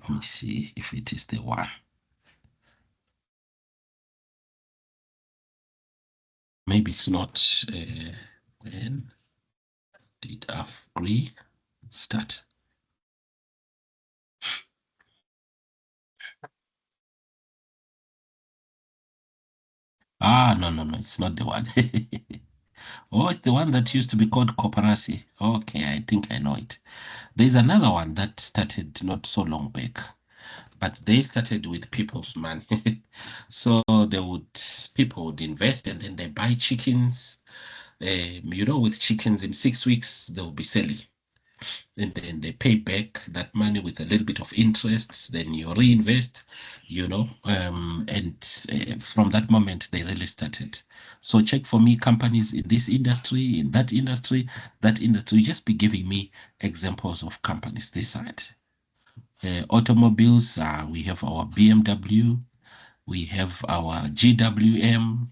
me see if it is the one. Maybe it's not. When did Afgri start? No, it's not the one. Oh, it's the one that used to be called Cooperasi. Okay, I think I know it. There's another one that started not so long back, but they started with people's money. So people would invest and then they buy chickens. With chickens in 6 weeks, they'll be selling. And then they pay back that money with a little bit of interest, then you reinvest, and from that moment they really started. So check for me companies in this industry, in that industry, just be giving me examples of companies this side. Automobiles, we have our BMW, we have our GWM.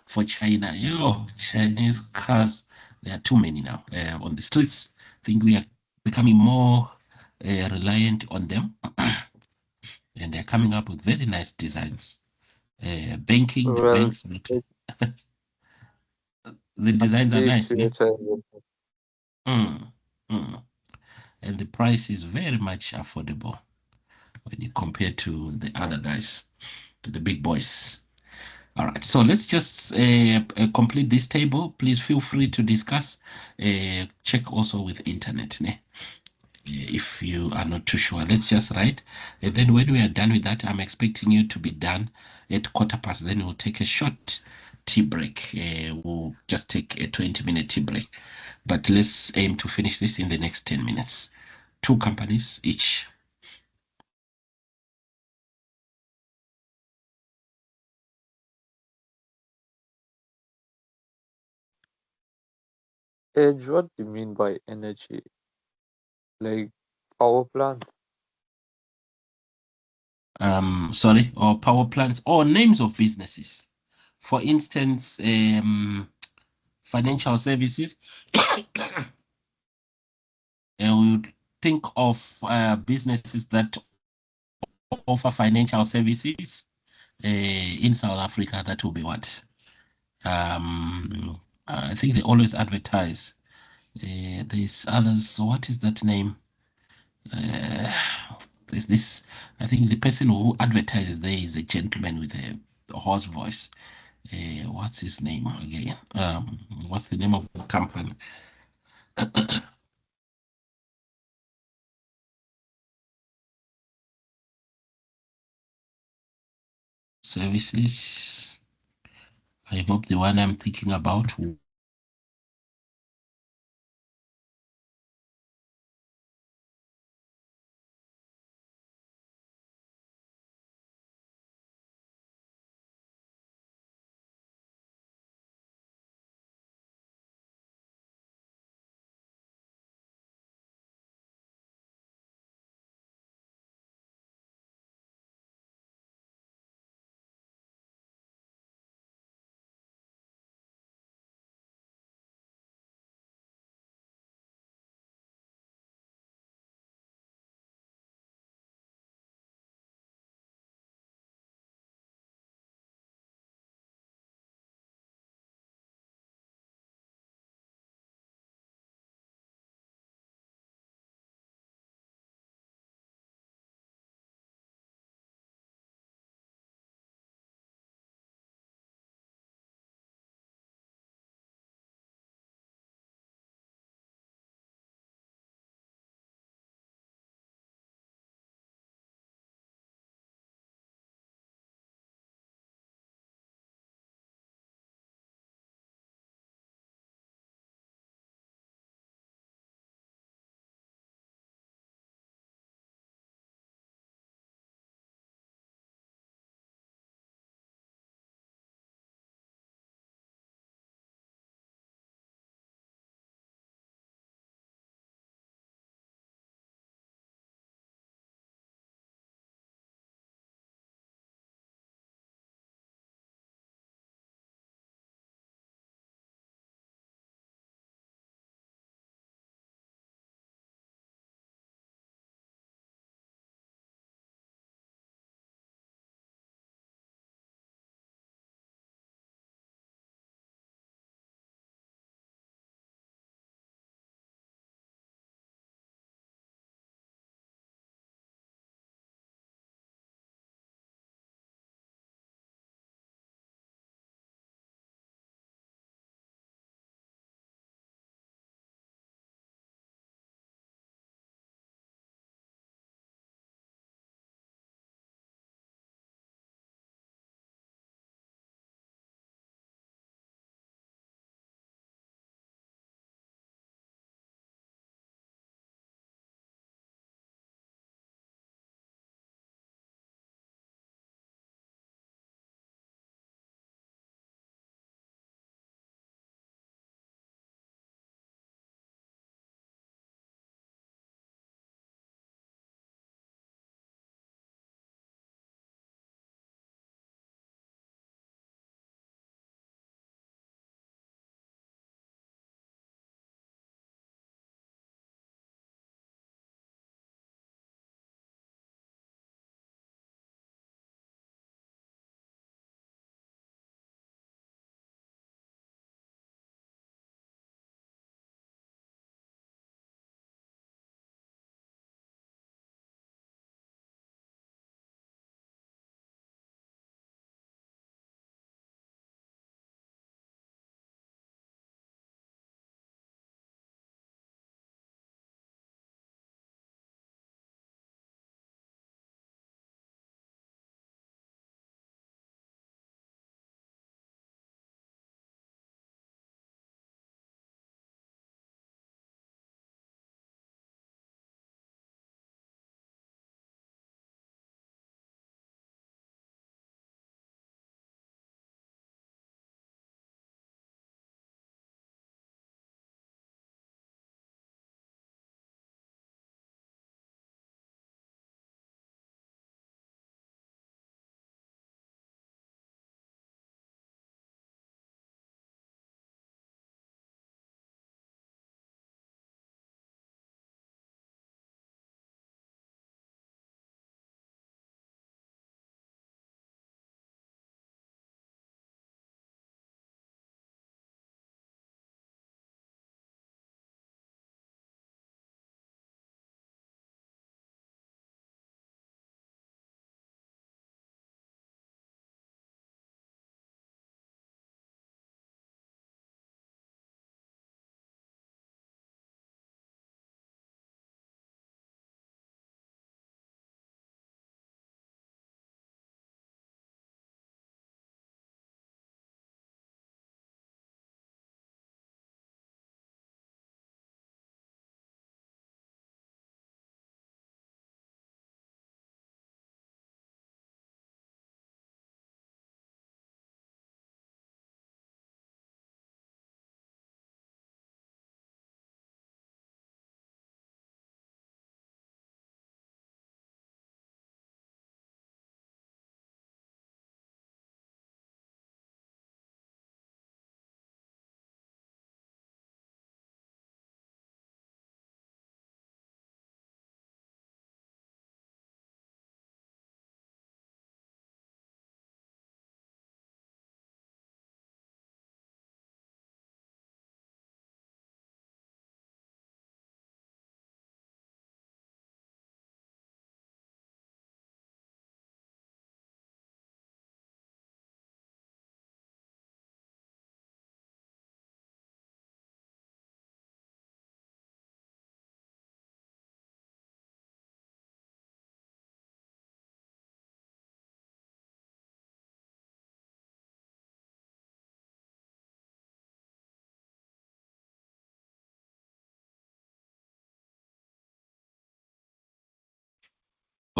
For China. Chinese cars, there are too many now on the streets. I think we are becoming more reliant on them, and they're coming up with very nice designs. Banking, the Well, banks, the designs are big nice, yeah? future. Mm, mm. And the price is very much affordable when you compare to the other guys, to the big boys. All right, so let's just complete this table. Please feel free to discuss. Check also with internet. If you are not too sure, let's just write. And then when we are done with that, I'm expecting you to be done at 15:15. Then we'll take a short tea break. We'll just take a 20-minute tea break. But let's aim to finish this in the next 10 minutes. 2 companies each. Edge, what do you mean by energy? Like power plants? Sorry, or power plants, or names of businesses. For instance, financial services. And we would think of businesses that offer financial services in South Africa. That will be what? I think they always advertise. There's others. So what is that name? There's this. I think the person who advertises there is a gentleman with a hoarse voice. What's his name again? What's the name of the company? Services. I hope the one I'm thinking about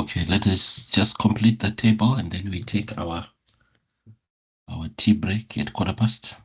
Okay, let us just complete the table and then we take our tea break at 1:15.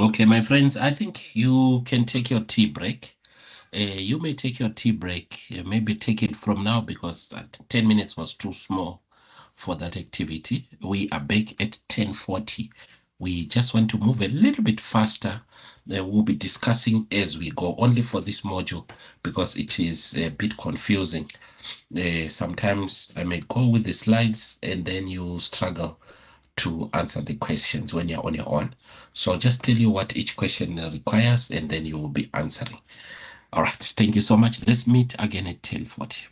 Okay, my friends, I think you can take your tea break. You may take your tea break, maybe take it from now because 10 minutes was too small for that activity. We are back at 10:40. We just want to move a little bit faster. We'll be discussing as we go, only for this module because it is a bit confusing. Sometimes I may go with the slides and then you struggle to answer the questions when you're on your own. So I'll just tell you what each question requires, and then you will be answering. All right. Thank you so much. Let's meet again at 10:40.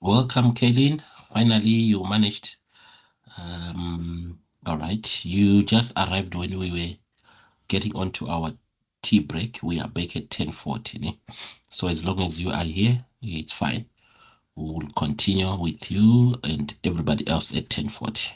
Welcome, Kaylin. Finally, you managed. All right. You just arrived when we were getting onto our tea break. We are back at 10:40. So as long as you are here, it's fine. We will continue with you and everybody else at 10:40.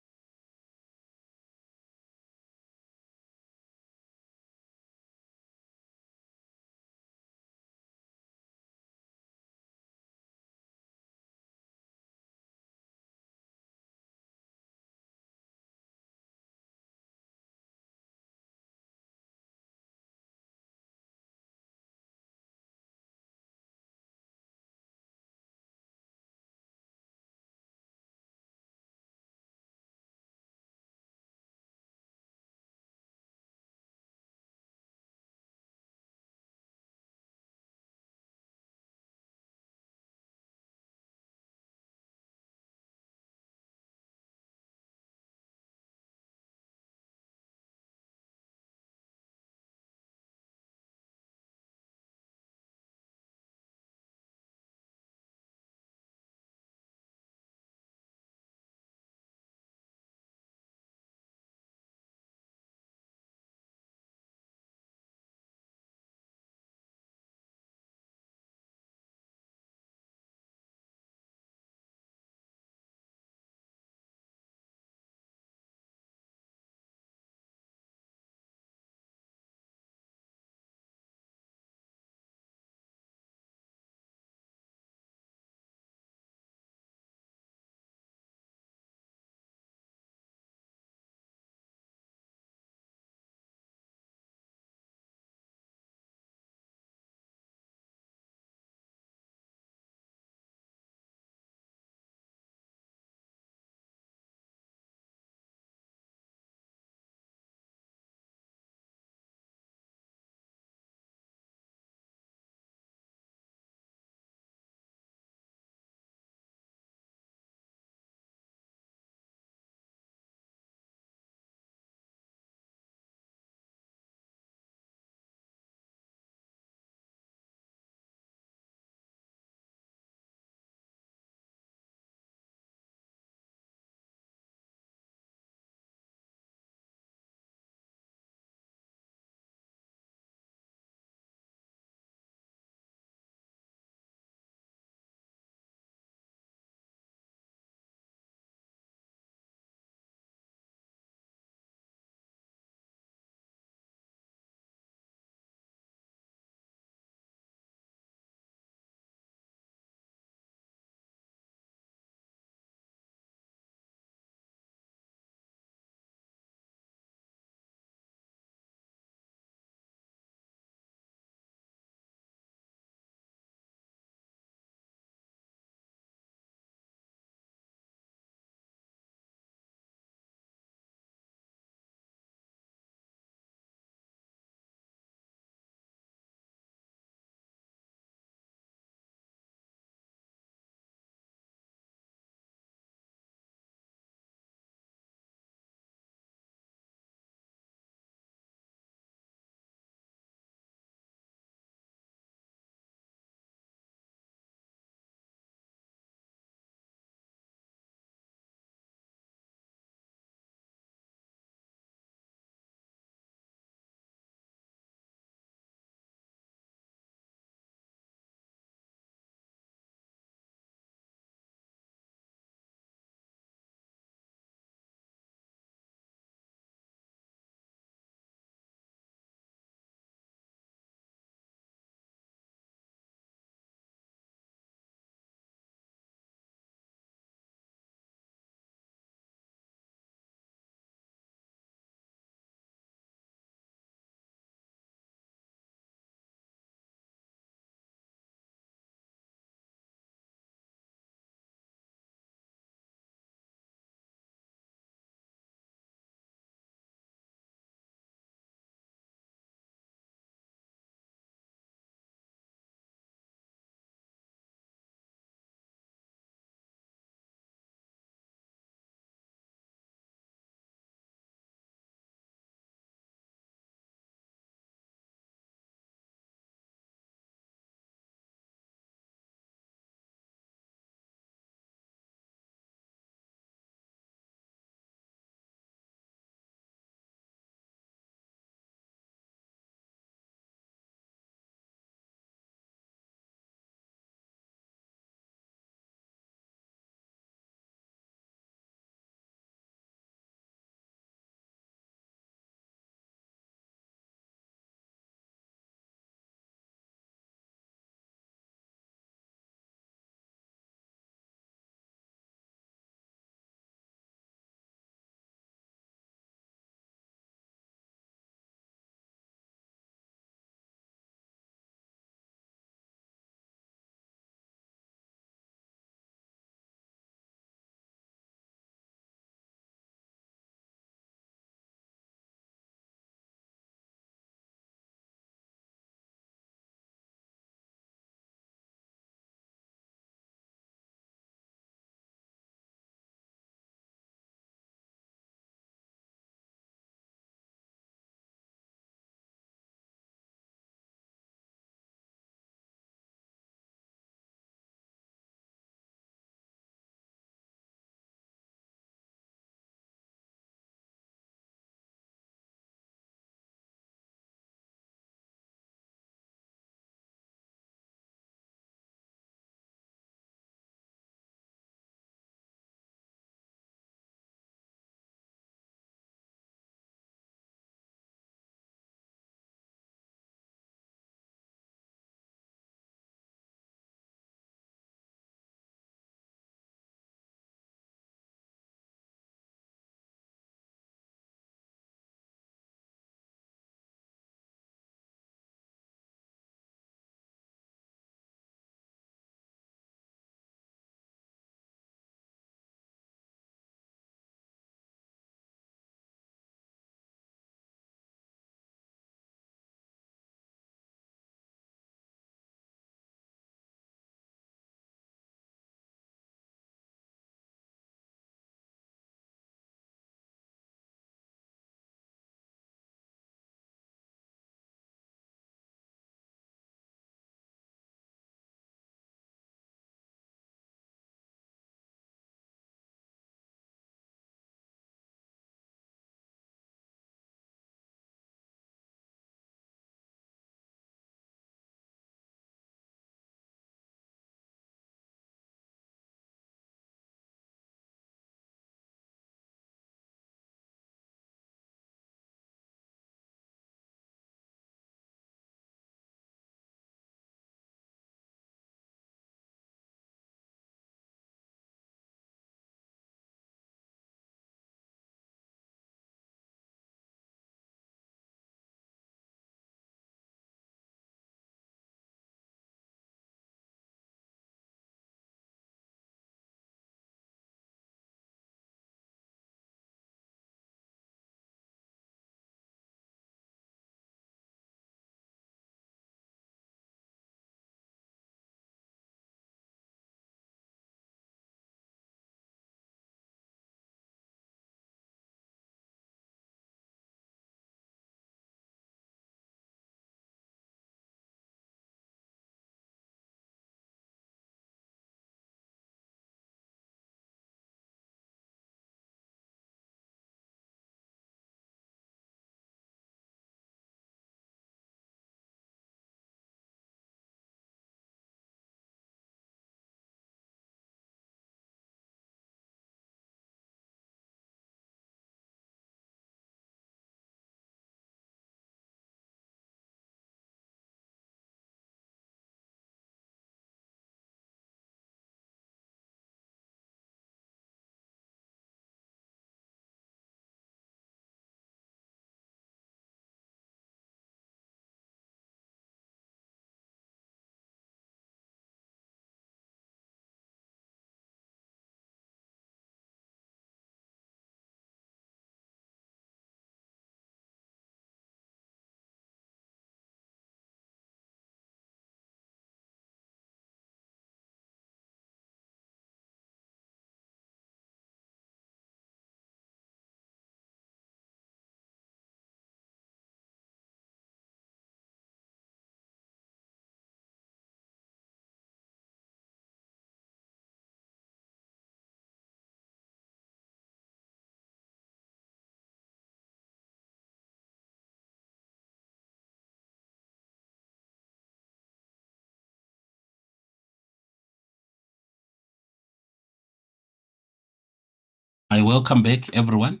I welcome back everyone.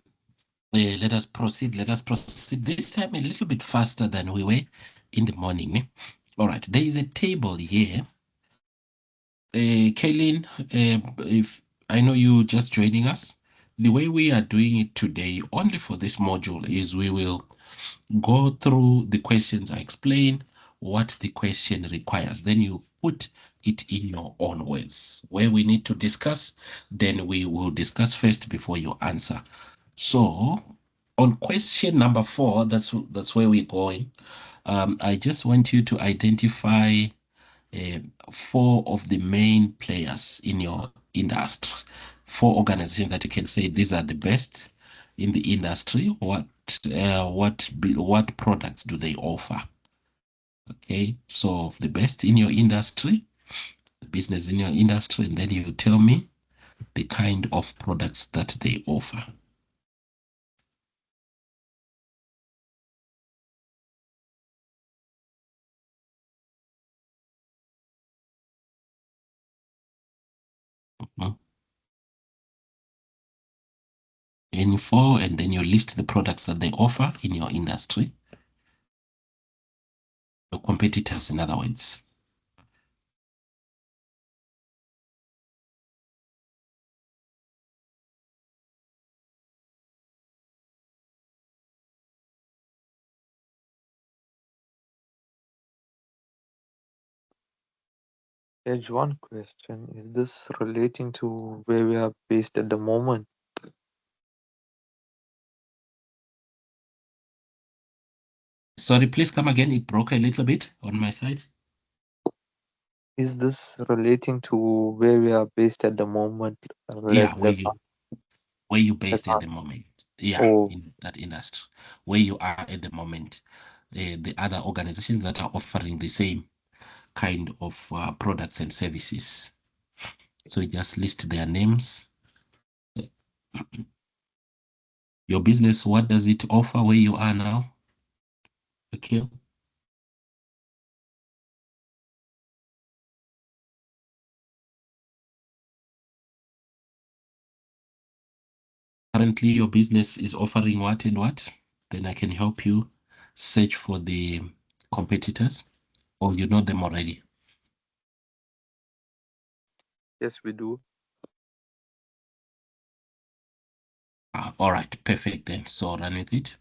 Let us proceed. Let us proceed. This time a little bit faster than we were in the morning. All right. There is a table here. Kaylin, if I know you just joining us, the way we are doing it today, only for this module, is we will go through the questions. I explain what the question requires. Then you put it in your own words. Where we need to discuss, then we will discuss first before you answer. So on question number 4, that's where we're going. I just want you to identify 4 of the main players in your industry, 4 organizations that you can say these are the best in the industry. What products do they offer? Okay, so the best in your industry, the business in your industry, and then you tell me the kind of products that they offer. Mhm. Any 4, and then you list the products that they offer in your industry. Your competitors, in other words. Page one question. Is this relating to where we are based at the moment? Sorry, please come again. It broke a little bit on my side. Is this relating to where we are based at the moment? Yeah, Like where you the based at the moment. Yeah, oh, in that industry, where you are at the moment. The other organizations that are offering the same kind of products and services. So just list their names. Your business, what does it offer where you are now? Okay. Currently, your business is offering what and what? Then I can help you search for the competitors, or you know them already. yes, we do. All right, perfect then. So run with it.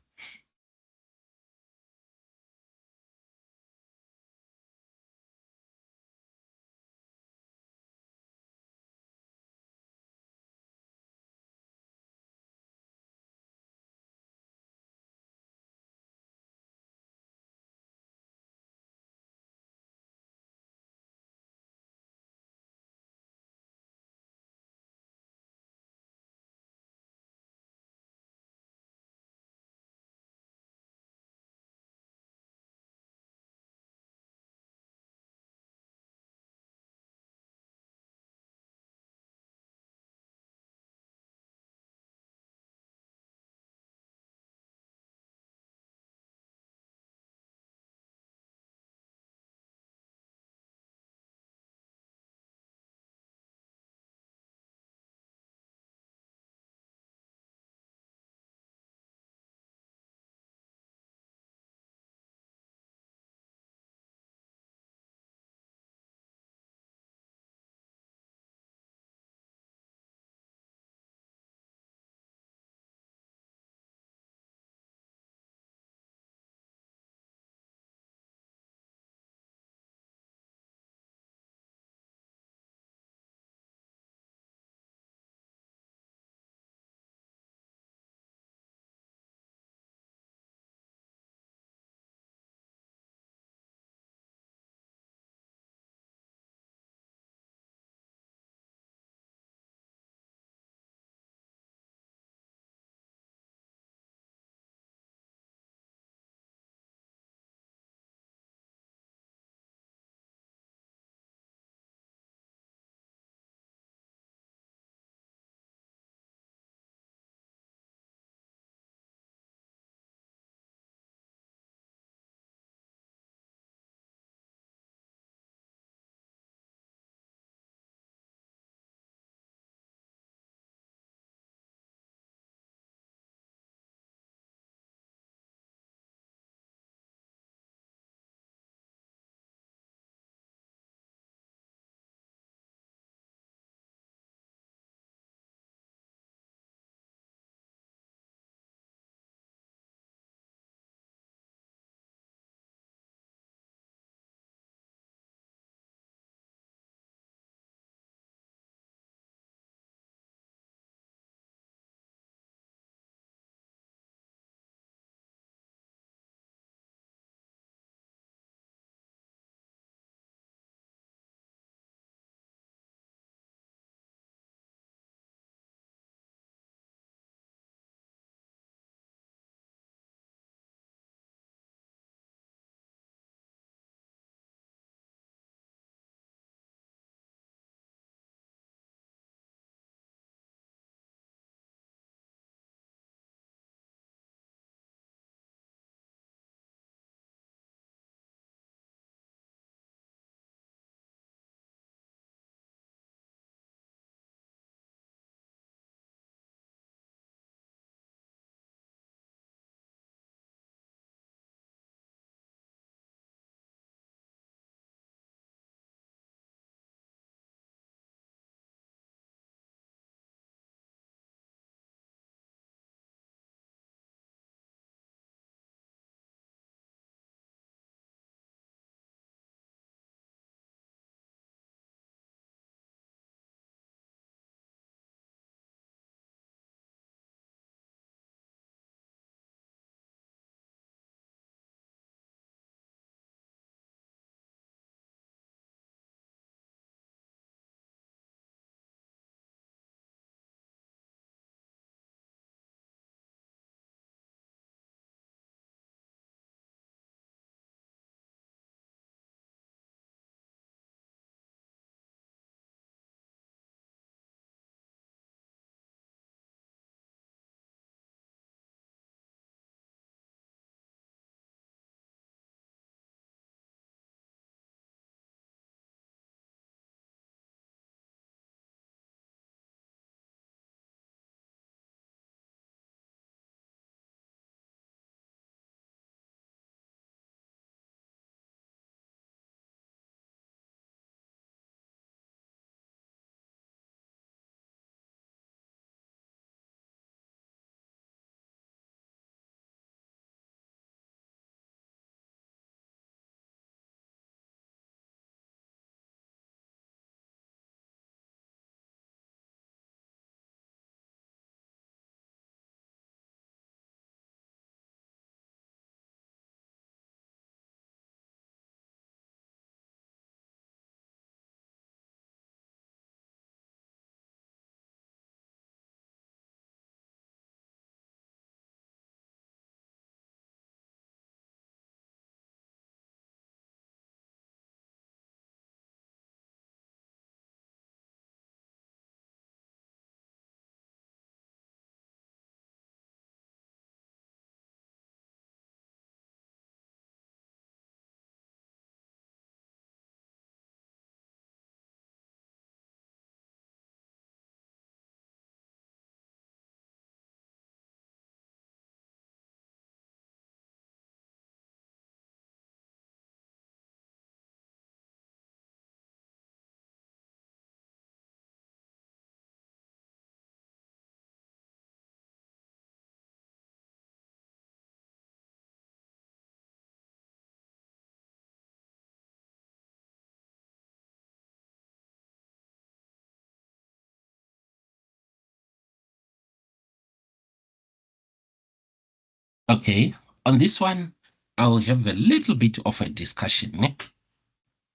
Okay, on this one, I'll have a little bit of a discussion.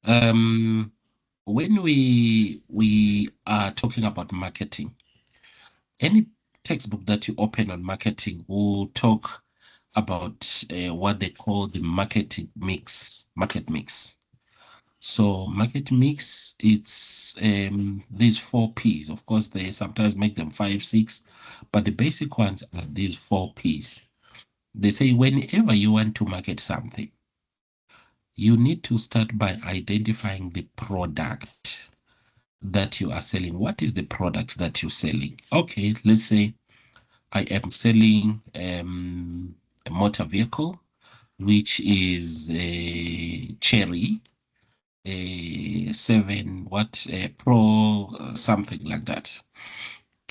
When we are talking about marketing, any textbook that you open on marketing will talk about what they call the market mix. So market mix, it's these 4 P's. Of course, they sometimes make them 5, 6, but the basic ones are these 4 P's. They say whenever you want to market something, you need to start by identifying the product that you are selling. What is the product that you're selling? Okay, let's say I am selling a motor vehicle, which is a Cherry, a 7 Pro, something like that.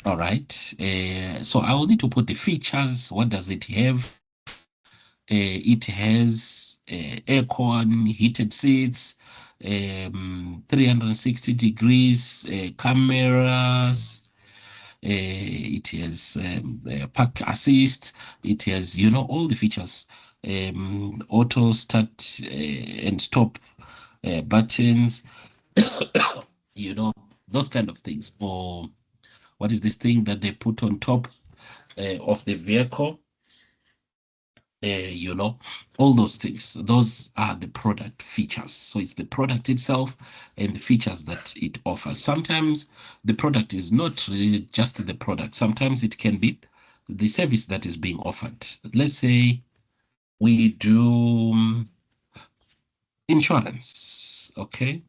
All right. So I will need to put the features. What does it have? It has aircon, heated seats, 360 degrees cameras. It has park assist. It has, all the features, auto start and stop buttons, those kind of things. Or what is this thing that they put on top of the vehicle? All those things. Those are the product features. So it's the product itself and the features that it offers. Sometimes the product is not really just the product. Sometimes it can be the service that is being offered. Let's say we do insurance, okay?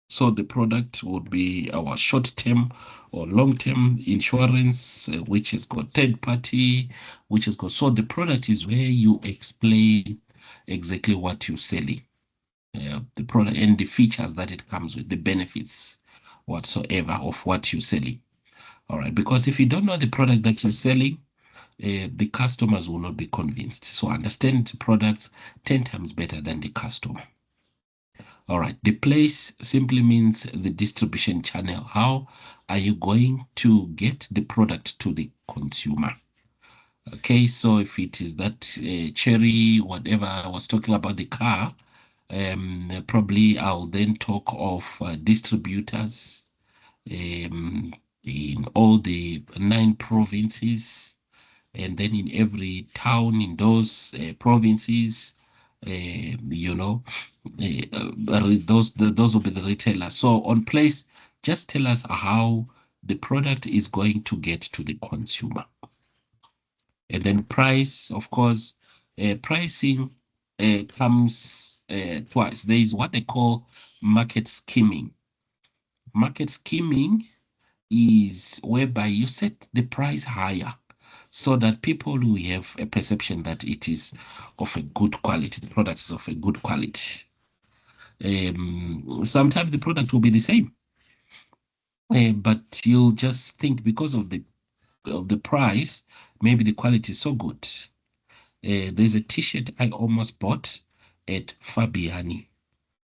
So the product would be our short-term or long-term insurance, which has got third party, which has got. So the product is where you explain exactly what you're selling, the product and the features that it comes with, the benefits whatsoever of what you're selling. All right, because if you don't know the product that you're selling, the customers will not be convinced. So understand products 10 times better than the customer. All right, the place simply means the distribution channel. How are you going to get the product to the consumer? Okay, so if it is that Cherry, whatever I was talking about the car, probably I'll then talk of distributors in all the 9 provinces, and then in every town in those provinces, those will be the retailers. So on place, just tell us how the product is going to get to the consumer. And then price, of course, pricing comes twice. There is what they call market skimming. Market skimming is whereby you set the price higher so that people will have a perception that it is of a good quality, the product is of a good quality. Sometimes the product will be the same, but you'll just think because of the price, maybe the quality is so good. There's a t-shirt I almost bought at Fabiani,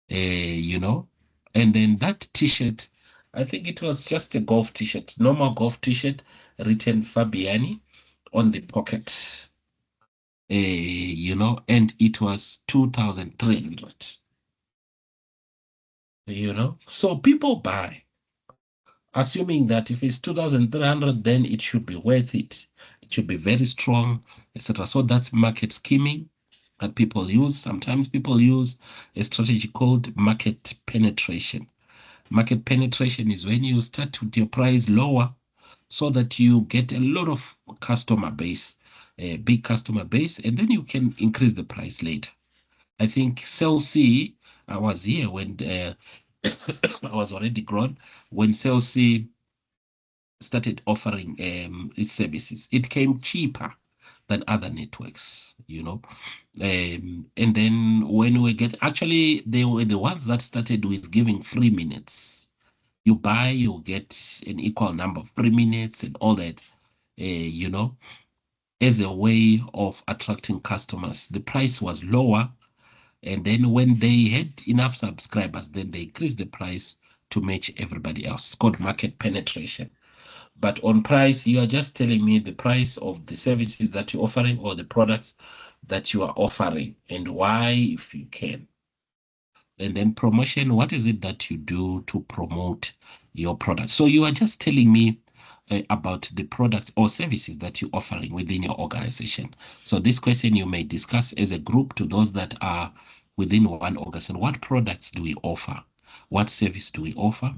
and then that t-shirt, I think it was just a golf t-shirt, normal golf t-shirt, written Fabiani on the pocket, and it was 2,300, so people buy, assuming that if it's 2,300, then it should be worth it. It should be very strong, etc. So that's market skimming that people use. Sometimes people use a strategy called market penetration. Market penetration is when you start to your price lower so that you get a lot of customer base, a big customer base, and then you can increase the price later. I think Cell C, I was here when I was already grown when Cell C started offering its services. It came cheaper than other networks, and then when we actually, they were the ones that started with giving free minutes. You buy, you get an equal number of free minutes and all that, as a way of attracting customers. The price was lower, and then when they had enough subscribers, then they increased the price to match everybody else. It's called market penetration. But on price, you are just telling me the price of the services that you're offering or the products that you are offering and why, if you can. And then promotion, what is it that you do to promote your product? So you are just telling me about the products or services that you're offering within your organization. So this question you may discuss as a group to those that are within one organization. What products do we offer? What service do we offer?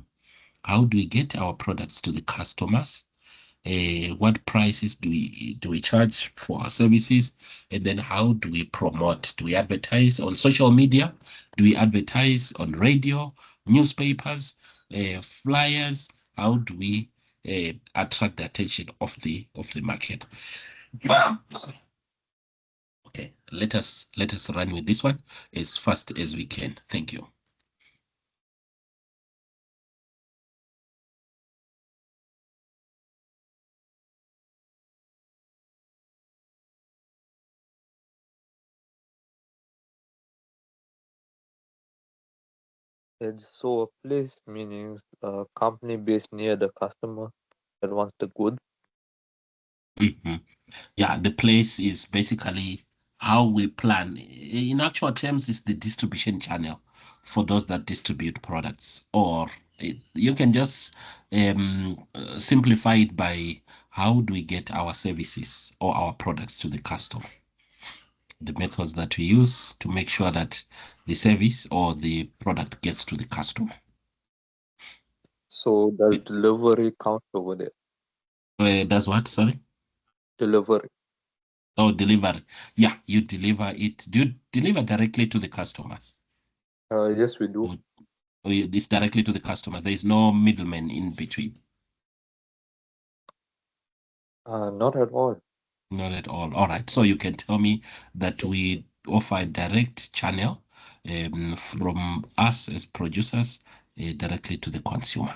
How do we get our products to the customers? What prices do we charge for our services? And then how do we promote? Do we advertise on social media? Do we advertise on radio, newspapers, flyers? How do we attract the attention of the market? Okay, let us run with this one as fast as we can. Thank you. So a place meaning a company based near the customer that wants the goods. Mhm. Yeah, the place is basically how we plan. In actual terms, it's the distribution channel for those that distribute products. Or you can just simplify it by how do we get our services or our products to the customer? The methods that we use to make sure that the service or the product gets to the customer. So does delivery count over there? Does what? Sorry? Delivery. Oh, delivery. Yeah, you deliver it. Do you deliver directly to the customers? Yes, we do. It's directly to the customer. There is no middleman in between. Not at all. Not at all. All right. So you can tell me that we offer a direct channel from us as producers directly to the consumer.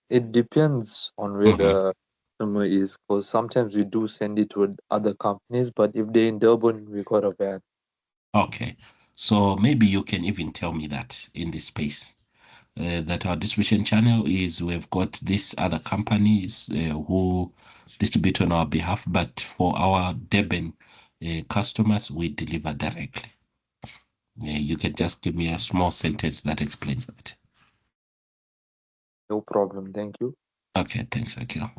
It depends on where Mhm. the customer is, because sometimes we do send it to other companies, but if they're in Durban, we got a van. Okay. So maybe you can even tell me that in this space. That our distribution channel is we've got these other companies who distribute on our behalf, but for our Durban customers, we deliver directly. You can just give me a small sentence that explains that. No problem. Thank you. Okay, thanks, Akil.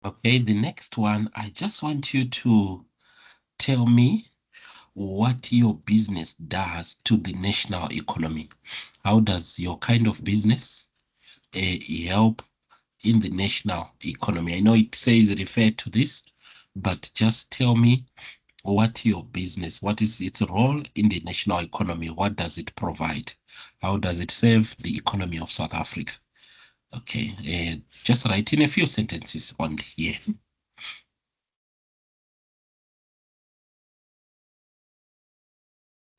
Okay, the next one, I just want you to tell me what your business does to the national economy. How does your kind of business help in the national economy? I know it says refer to this, but just tell me what your business, what is its role in the national economy? What does it provide? How does it serve the economy of South Africa? Okay, just write in a few sentences on here.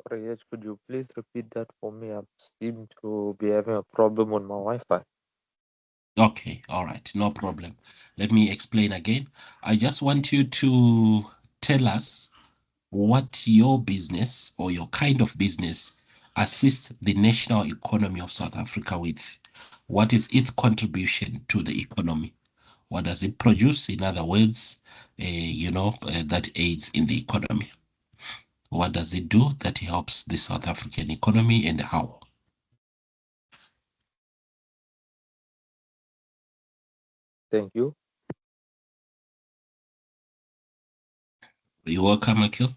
Sorry, H, could you please repeat that for me? I seem to be having a problem on my Wi-Fi. Okay, all right, no problem. Let me explain again. I just want you to tell us what your business or your kind of business assists the national economy of South Africa with. What is its contribution to the economy? What does it produce? In other words, that aids in the economy. What does it do that helps the South African economy and how? Thank you. You're welcome, Akil.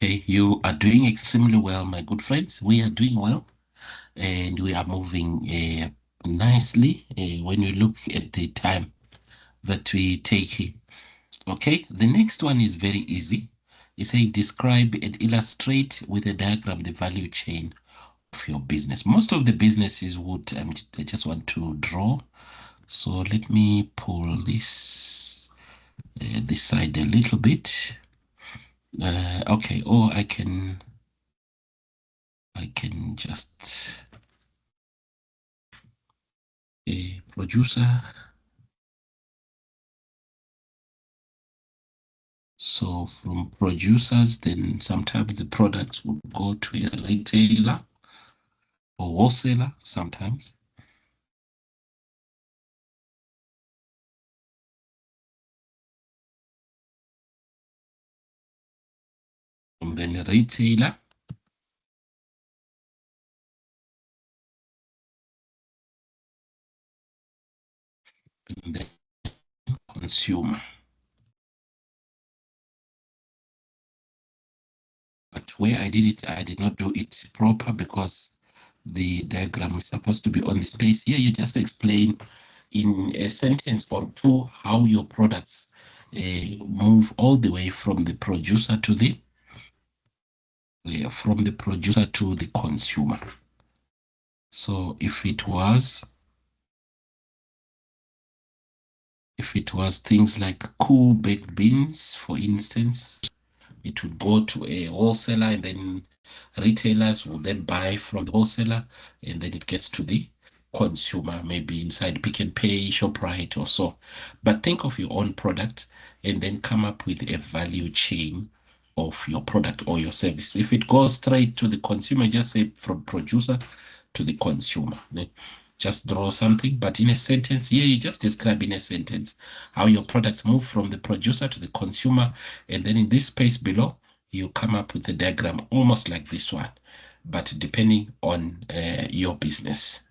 Okay, you are doing extremely well, my good friends. We are doing well, and we are moving nicely when you look at the time that we take here. Okay, the next one is very easy. It says describe and illustrate with a diagram the value chain of your business. Most of the businesses would, I just want to draw. So let me pull this side a little bit. Okay, or I can just a producer. So from producers, then sometimes the products will go to a retailer or wholesaler sometimes. And then a retailer. And then consumer. But where I did it, I did not do it proper because the diagram is supposed to be on the space. Here you just explain in a sentence or two how your products move all the way from the producer to the consumer. So if it was things like cool baked beans, for instance, it would go to a wholesaler and then retailers will then buy from the wholesaler and then it gets to the consumer, maybe inside Pick n Pay, ShopRite or so. But think of your own product and then come up with a value chain of your product or your service. If it goes straight to the consumer, just say from producer to the consumer. Just draw something, but in a sentence, here you just describe in a sentence how your products move from the producer to the consumer. And then in this space below, you come up with a diagram almost like this one, but depending on your business.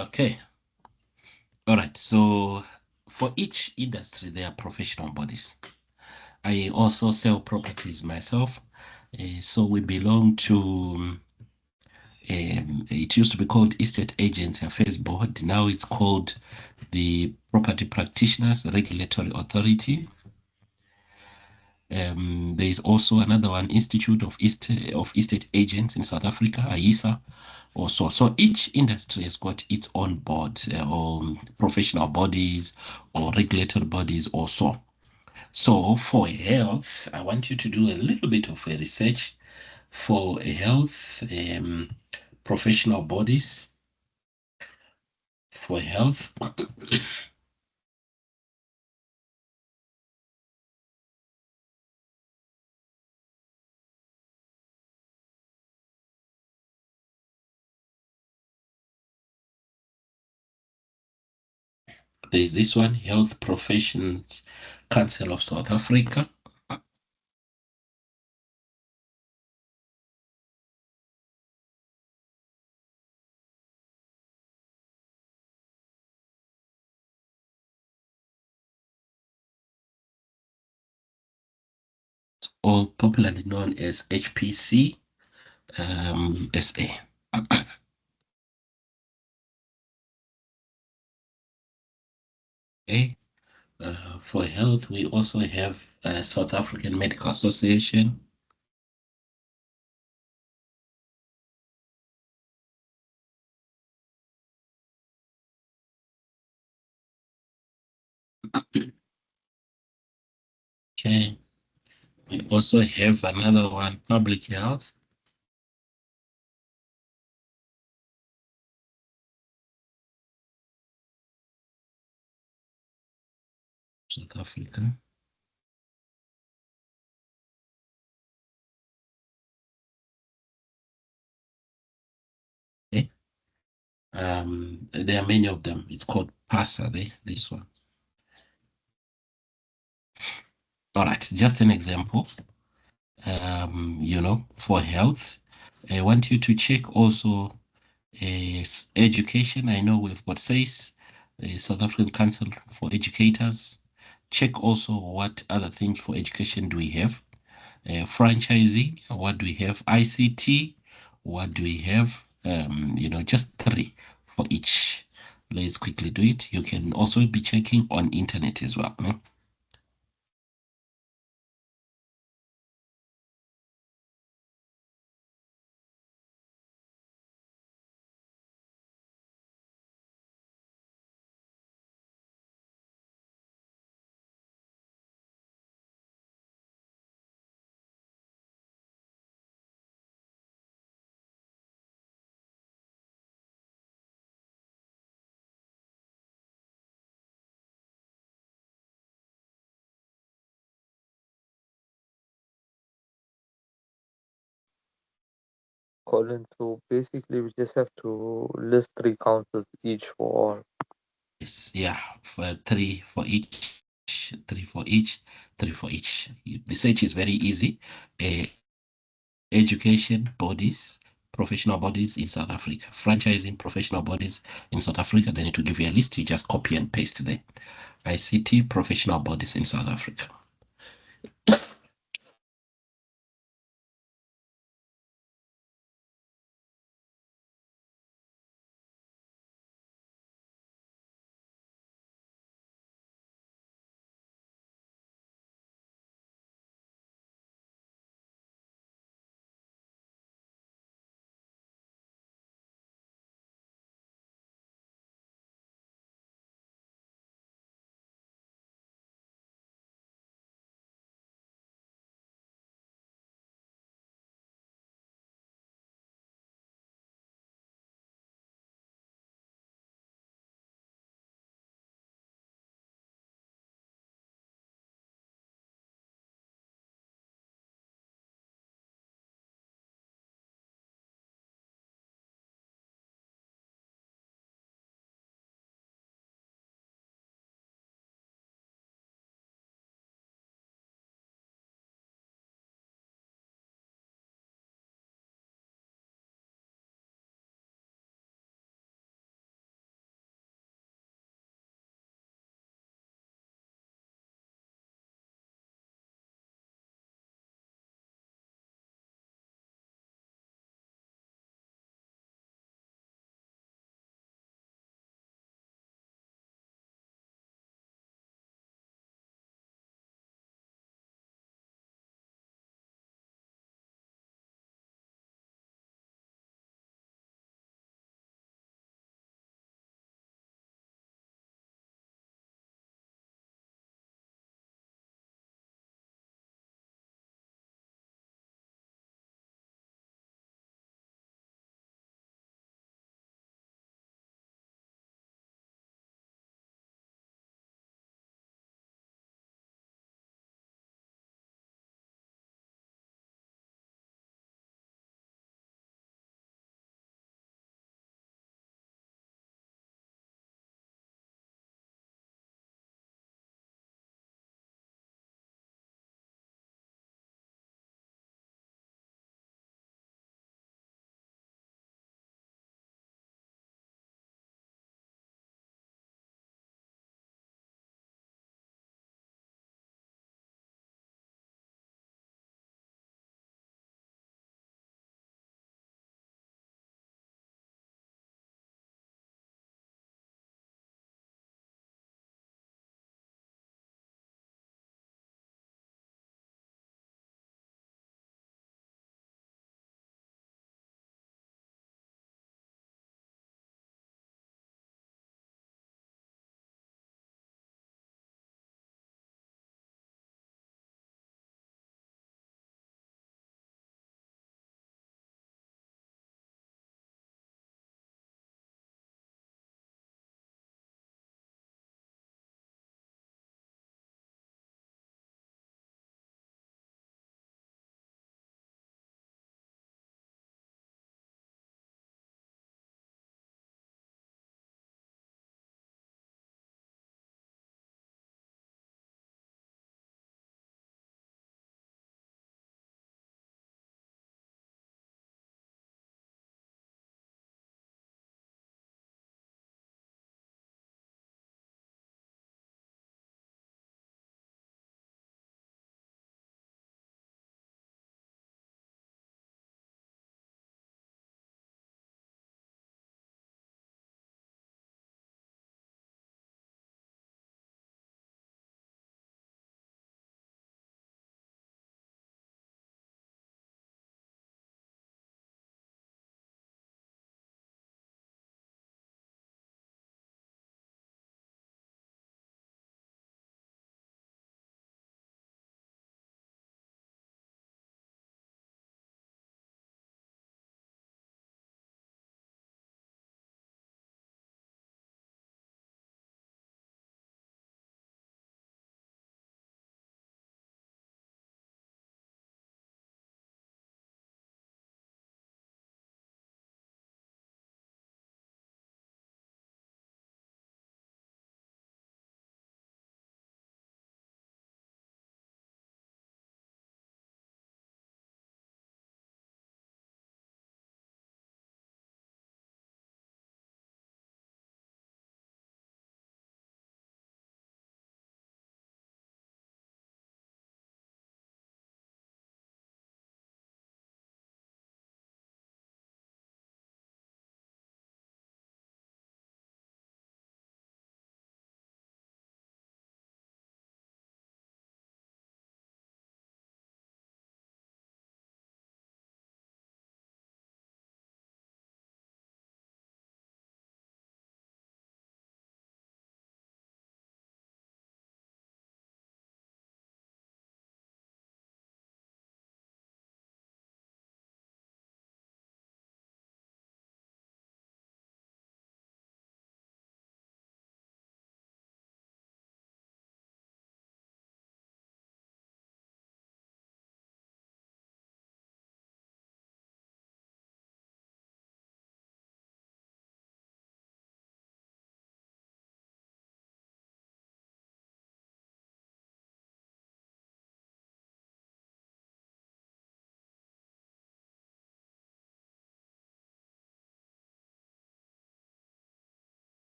Okay. All right. So for each industry, there are professional bodies. I also sell properties myself. So we belong to, it used to be called Estate Agents Affairs Board. Now it's called the Property Practitioners Regulatory Authority. There is also another one, Institute of Estate Agents in South Africa, AISA, also. So each industry has got its own board, or professional bodies or regulatory bodies also. So for health, I want you to do a little bit of a research for health, professional bodies for health. There's this one, Health Professions Council of South Africa. Or popularly known as HPC SA. Okay. For health, we also have South African Medical Association. Okay. We also have another one, Public Health. South Africa. Okay. There are many of them. It's called PASA, this one. All right, just an example. For health, I want you to check also education. I know we've got SACE, the South African Council for Educators. Check also what other things for education do we have. Franchising, what do we have? ICT, what do we have? Just 3 for each. Let's quickly do it. You can also be checking on internet as well. Colin, so basically we just have to list 3 councils each for all. Yes, yeah, for 3 for each, 3 for each, 3 for each. The search is very easy. Education bodies, professional bodies in South Africa, franchising professional bodies in South Africa. They need to give you a list. You just copy and paste there. ICT professional bodies in South Africa.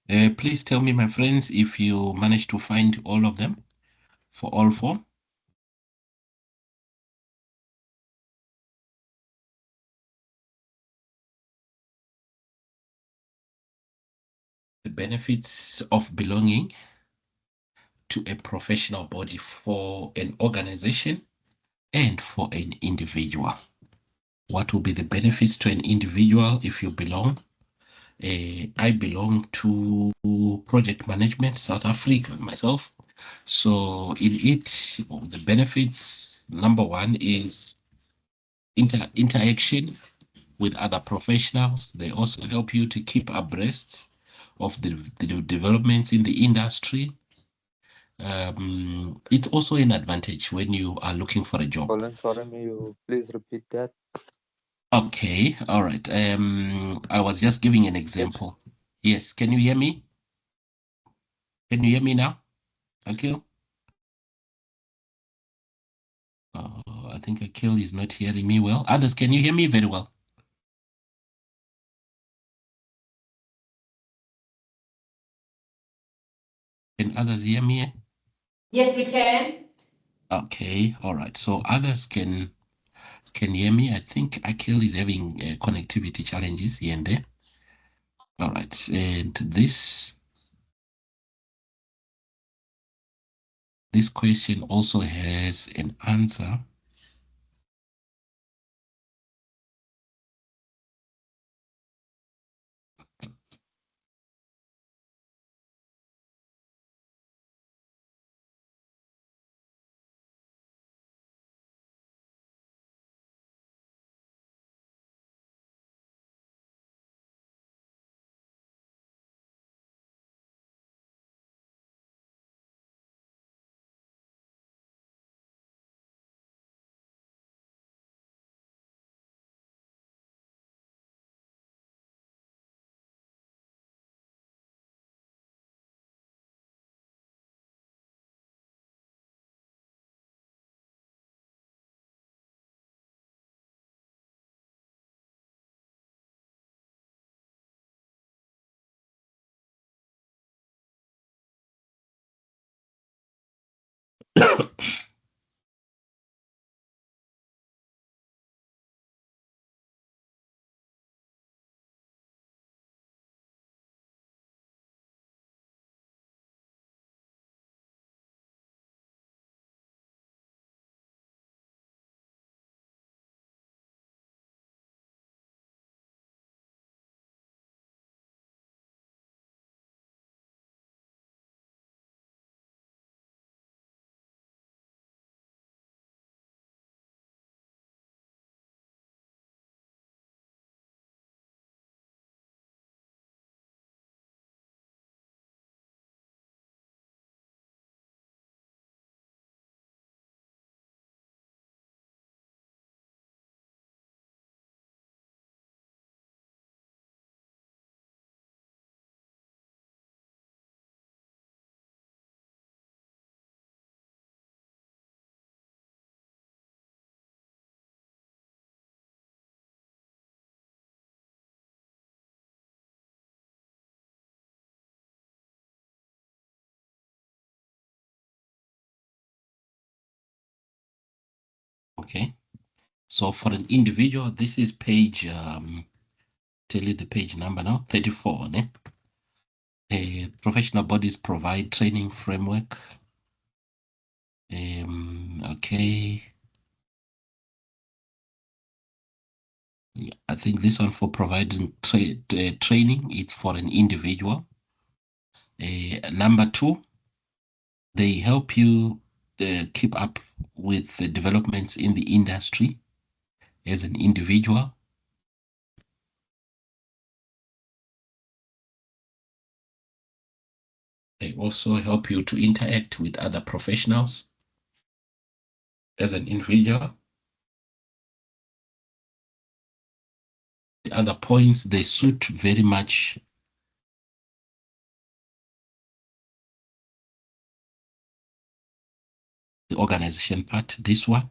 Please tell me, my friends, if you managed to find all of them for all four. The benefits of belonging to a professional body for an organization and for an individual. What will be the benefits to an individual if you belong? I belong to Project Management South Africa myself. So the benefits, number one is interaction with other professionals. They also help you to keep abreast of the developments in the industry. It's also an advantage when you are looking for a job. Colin, sorry, may you please repeat that? Okay, all right. I was just giving an example. Yes, can you hear me? Can you hear me now? Akil? I think Akil is not hearing me well. Others, can you hear me very well? Can others hear me? Yes, we can. Okay, all right. So others can hear me. I think Akil is having connectivity challenges here and there. All right, and this question also has an answer. Okay, so for an individual, this is page, tell you the page number now, 34. Professional bodies provide training framework. Okay. Yeah, I think this one for providing training, it's for an individual. Number two, they help you keep up with the developments in the industry as an individual. They also help you to interact with other professionals as an individual. The other points, they suit very much the organization part. This one,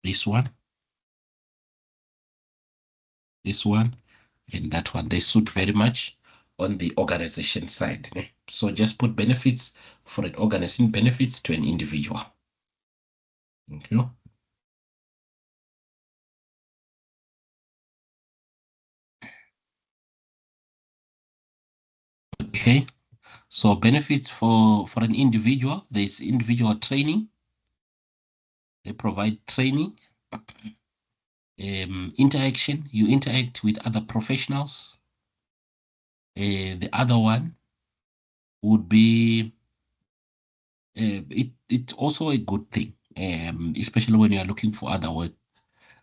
this one, this one, in that one. They suit very much on the organization side. So just put benefits for an organization, benefits to an individual. Thank you. Okay, so benefits for an individual, there's individual training. They provide training. Interaction, you interact with other professionals. The other one would be it's also a good thing, especially when you are looking for other work.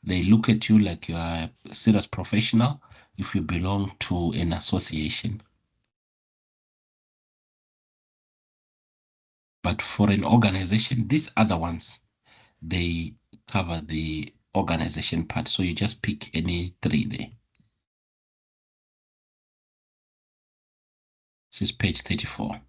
They look at you like you are a serious professional if you belong to an association. But for an organization, these other ones, they cover the organization part. So you just pick any three there. This is page 34.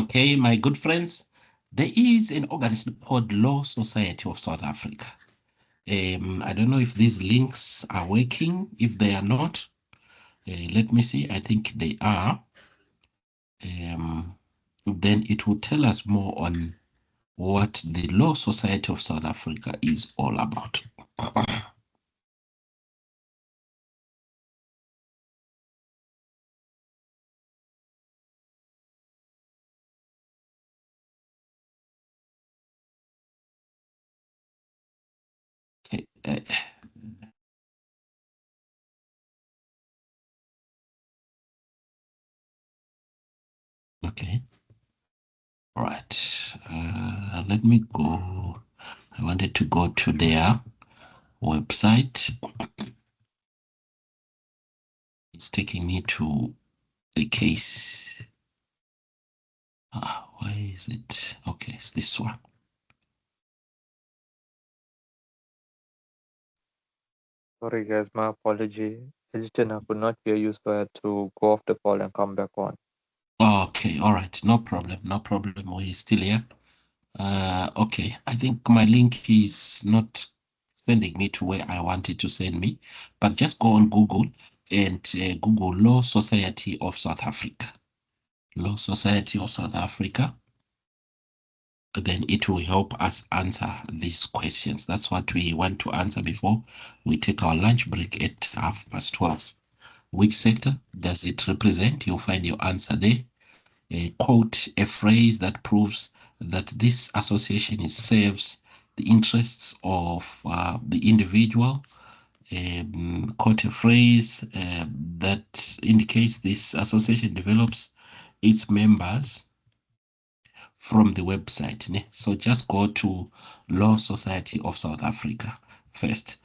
Okay, my good friends, there is an organization called Law Society of South Africa. I don't know if these links are working. If they are not, let me see. I think they are. Then it will tell us more on what the Law Society of South Africa is all about. Okay. Okay. All right. Let me go. I wanted to go to their website. It's taking me to the case. Why is it? Okay, it's this one. Sorry guys, my apology. Edgerton, I could not hear you, so I had to go off the call and come back on. Okay, all right, no problem, no problem. We're still here. Okay, I think my link is not sending me to where I wanted to send me, but just go on Google and Google Law Society of South Africa. Law Society of South Africa. Then it will help us answer these questions. That's what we want to answer before we take our lunch break at 12:30. Which sector does it represent? You'll find your answer there. Quote a phrase that proves that this association serves the interests of the individual. Quote a phrase that indicates this association develops its members from the website. So just go to Law Society of South Africa first.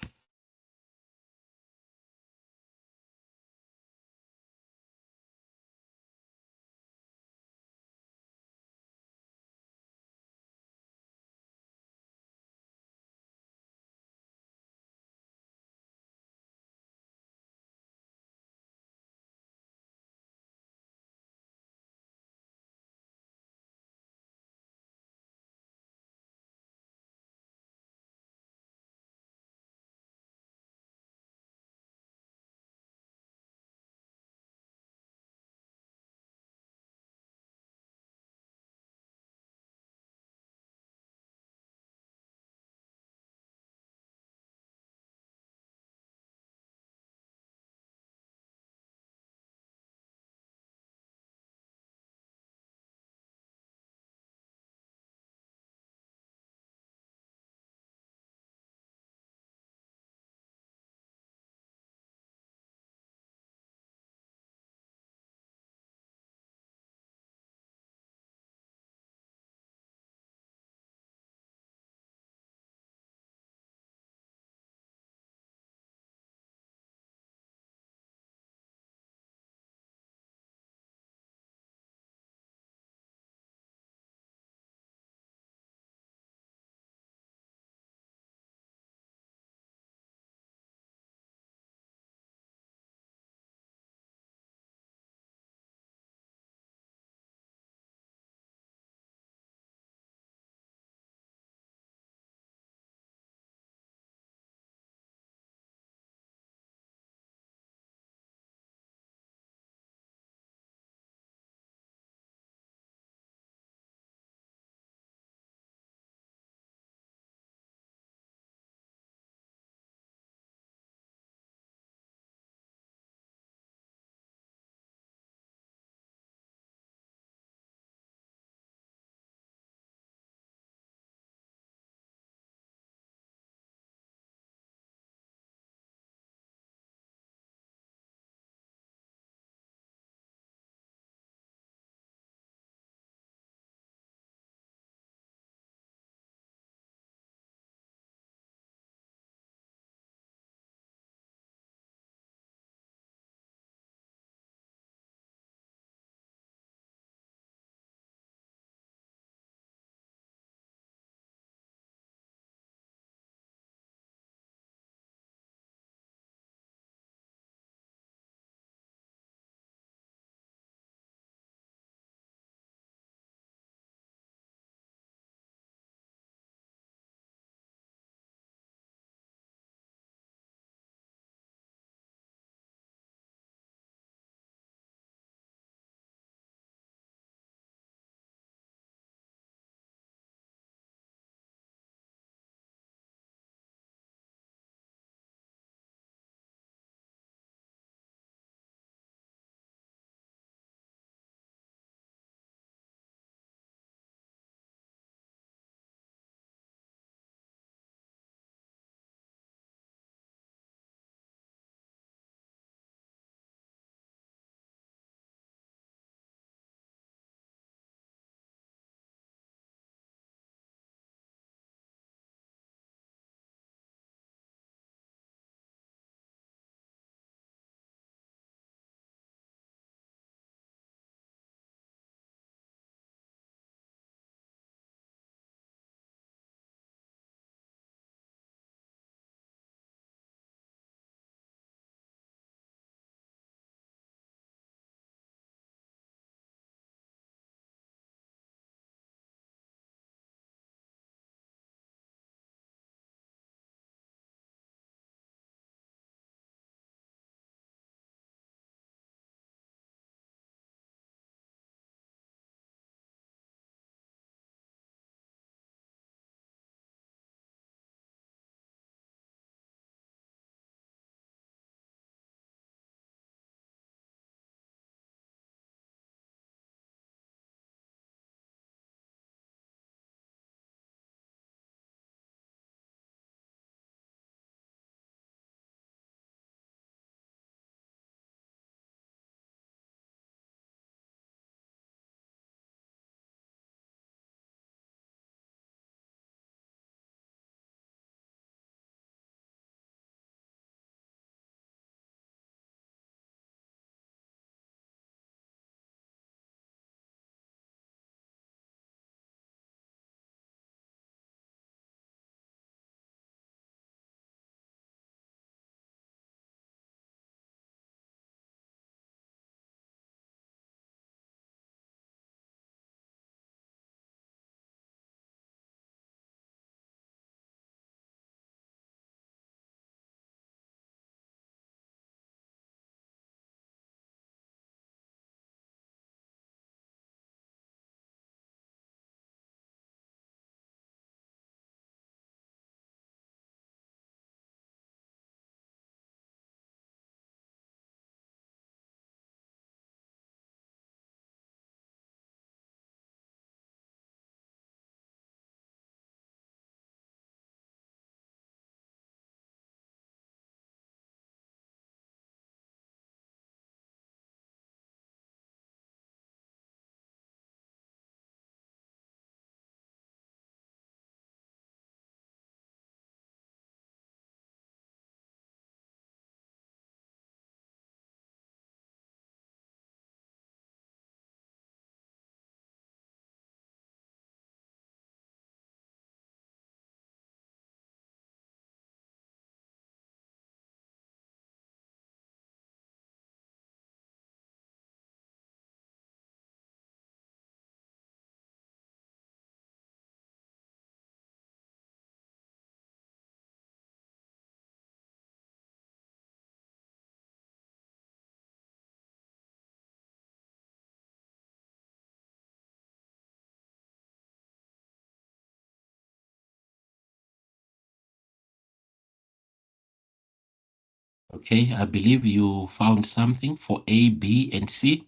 Okay, I believe you found something for A, B, and C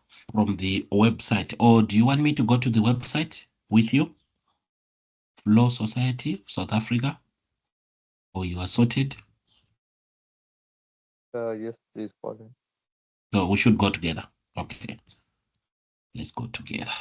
from the website. Or do you want me to go to the website with you? Law Society of South Africa? Or you are sorted? Yes, please, Colin. No, we should go together. Okay. Let's go together.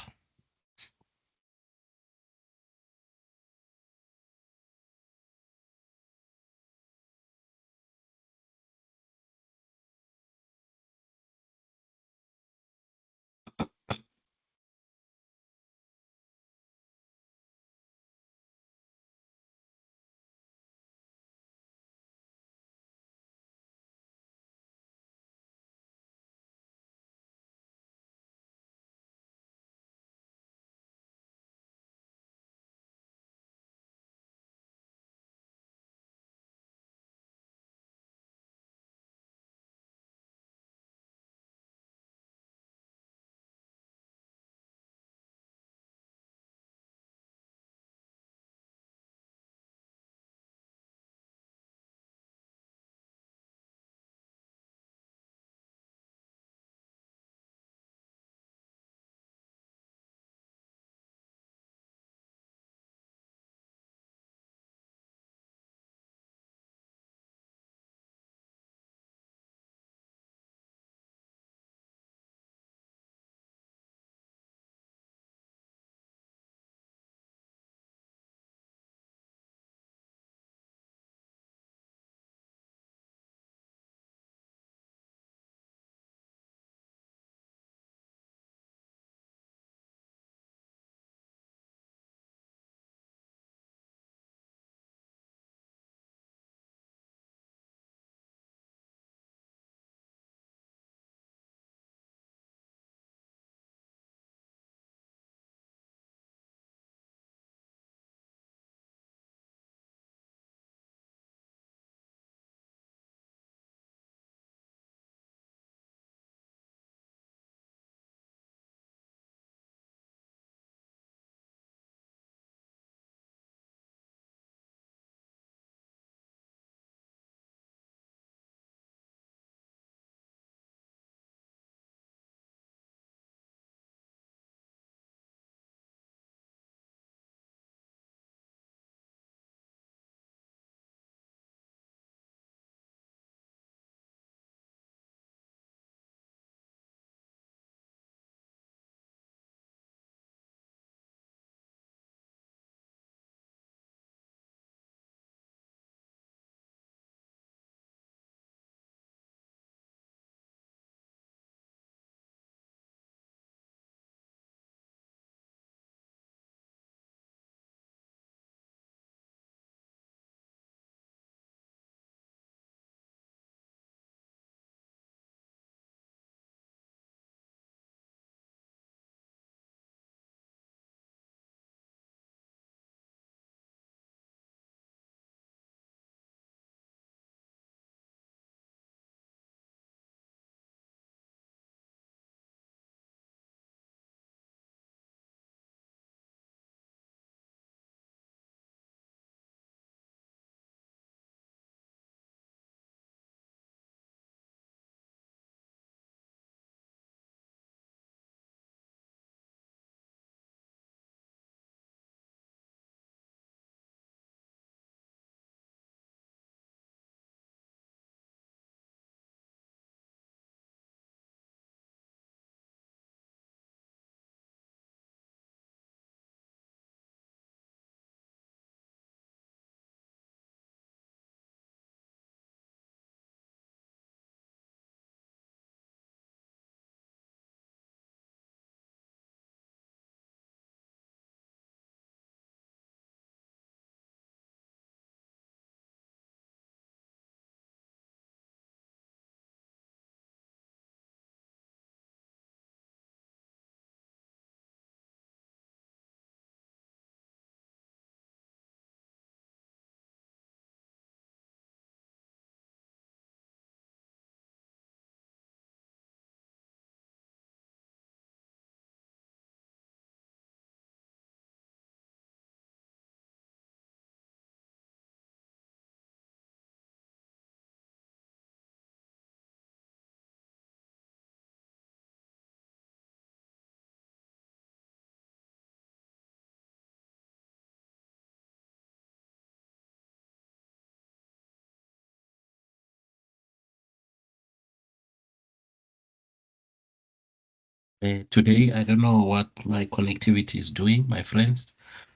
Today, I don't know what my connectivity is doing, my friends,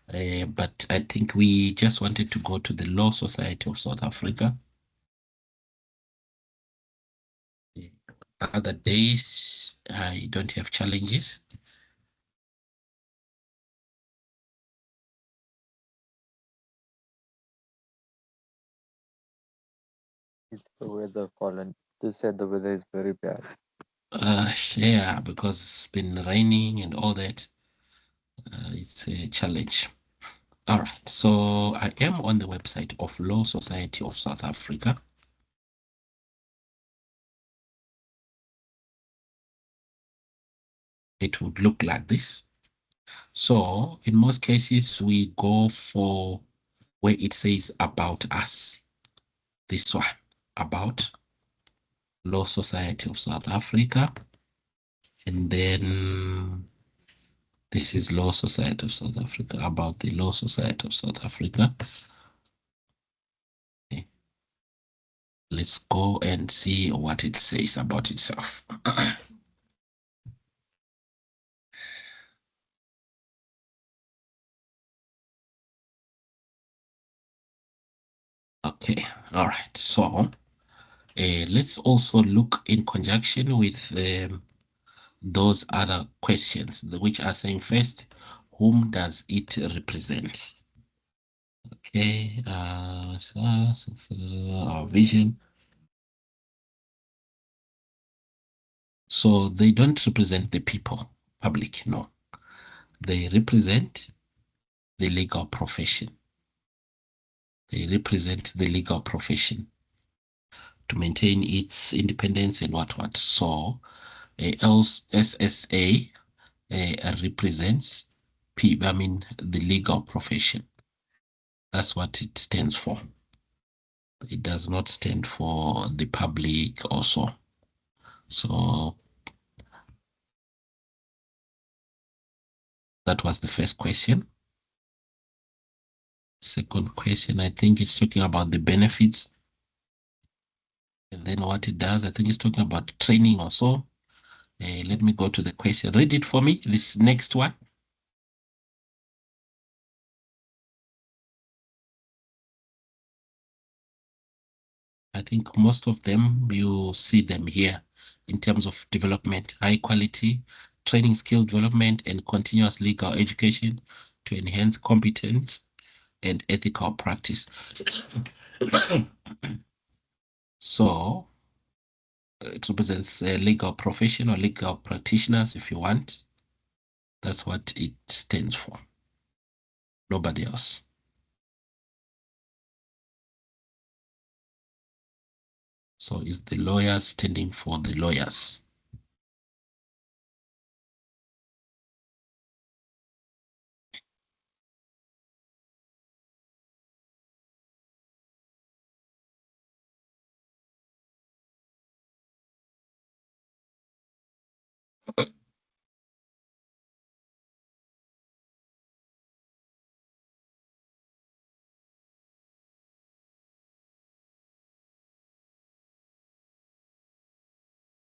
but I think we just wanted to go to the Law Society of South Africa. Other days, I don't have challenges. It's the weather, Colin. They said the weather is very bad. Yeah, because it's been raining and all that. It's a challenge. All right, so I am on the website of Law Society of South Africa. It would look like this. So in most cases, we go for where it says about us. This one, about Law Society of South Africa. And then this is Law Society of South Africa, about the Law Society of South Africa. Okay. Let's go and see what it says about itself. Okay, all right. So let's also look in conjunction with those other questions, which are saying first, whom does it represent? Okay, our vision. So they don't represent the people, public, no. They represent the legal profession. They represent the legal profession to maintain its independence and what. So SSA represents the legal profession. That's what it stands for. It does not stand for the public also. So that was the first question. Second question, I think it's talking about the benefits. And then what it does, I think it's talking about training also. Let me go to the question. Read it for me, this next one. I think most of them, you see them here in terms of development, high quality, training, skills development, and continuous legal education to enhance competence and ethical practice. So it represents legal professional, legal practitioners, if you want. That's what it stands for. Nobody else. So is the lawyers standing for the lawyers?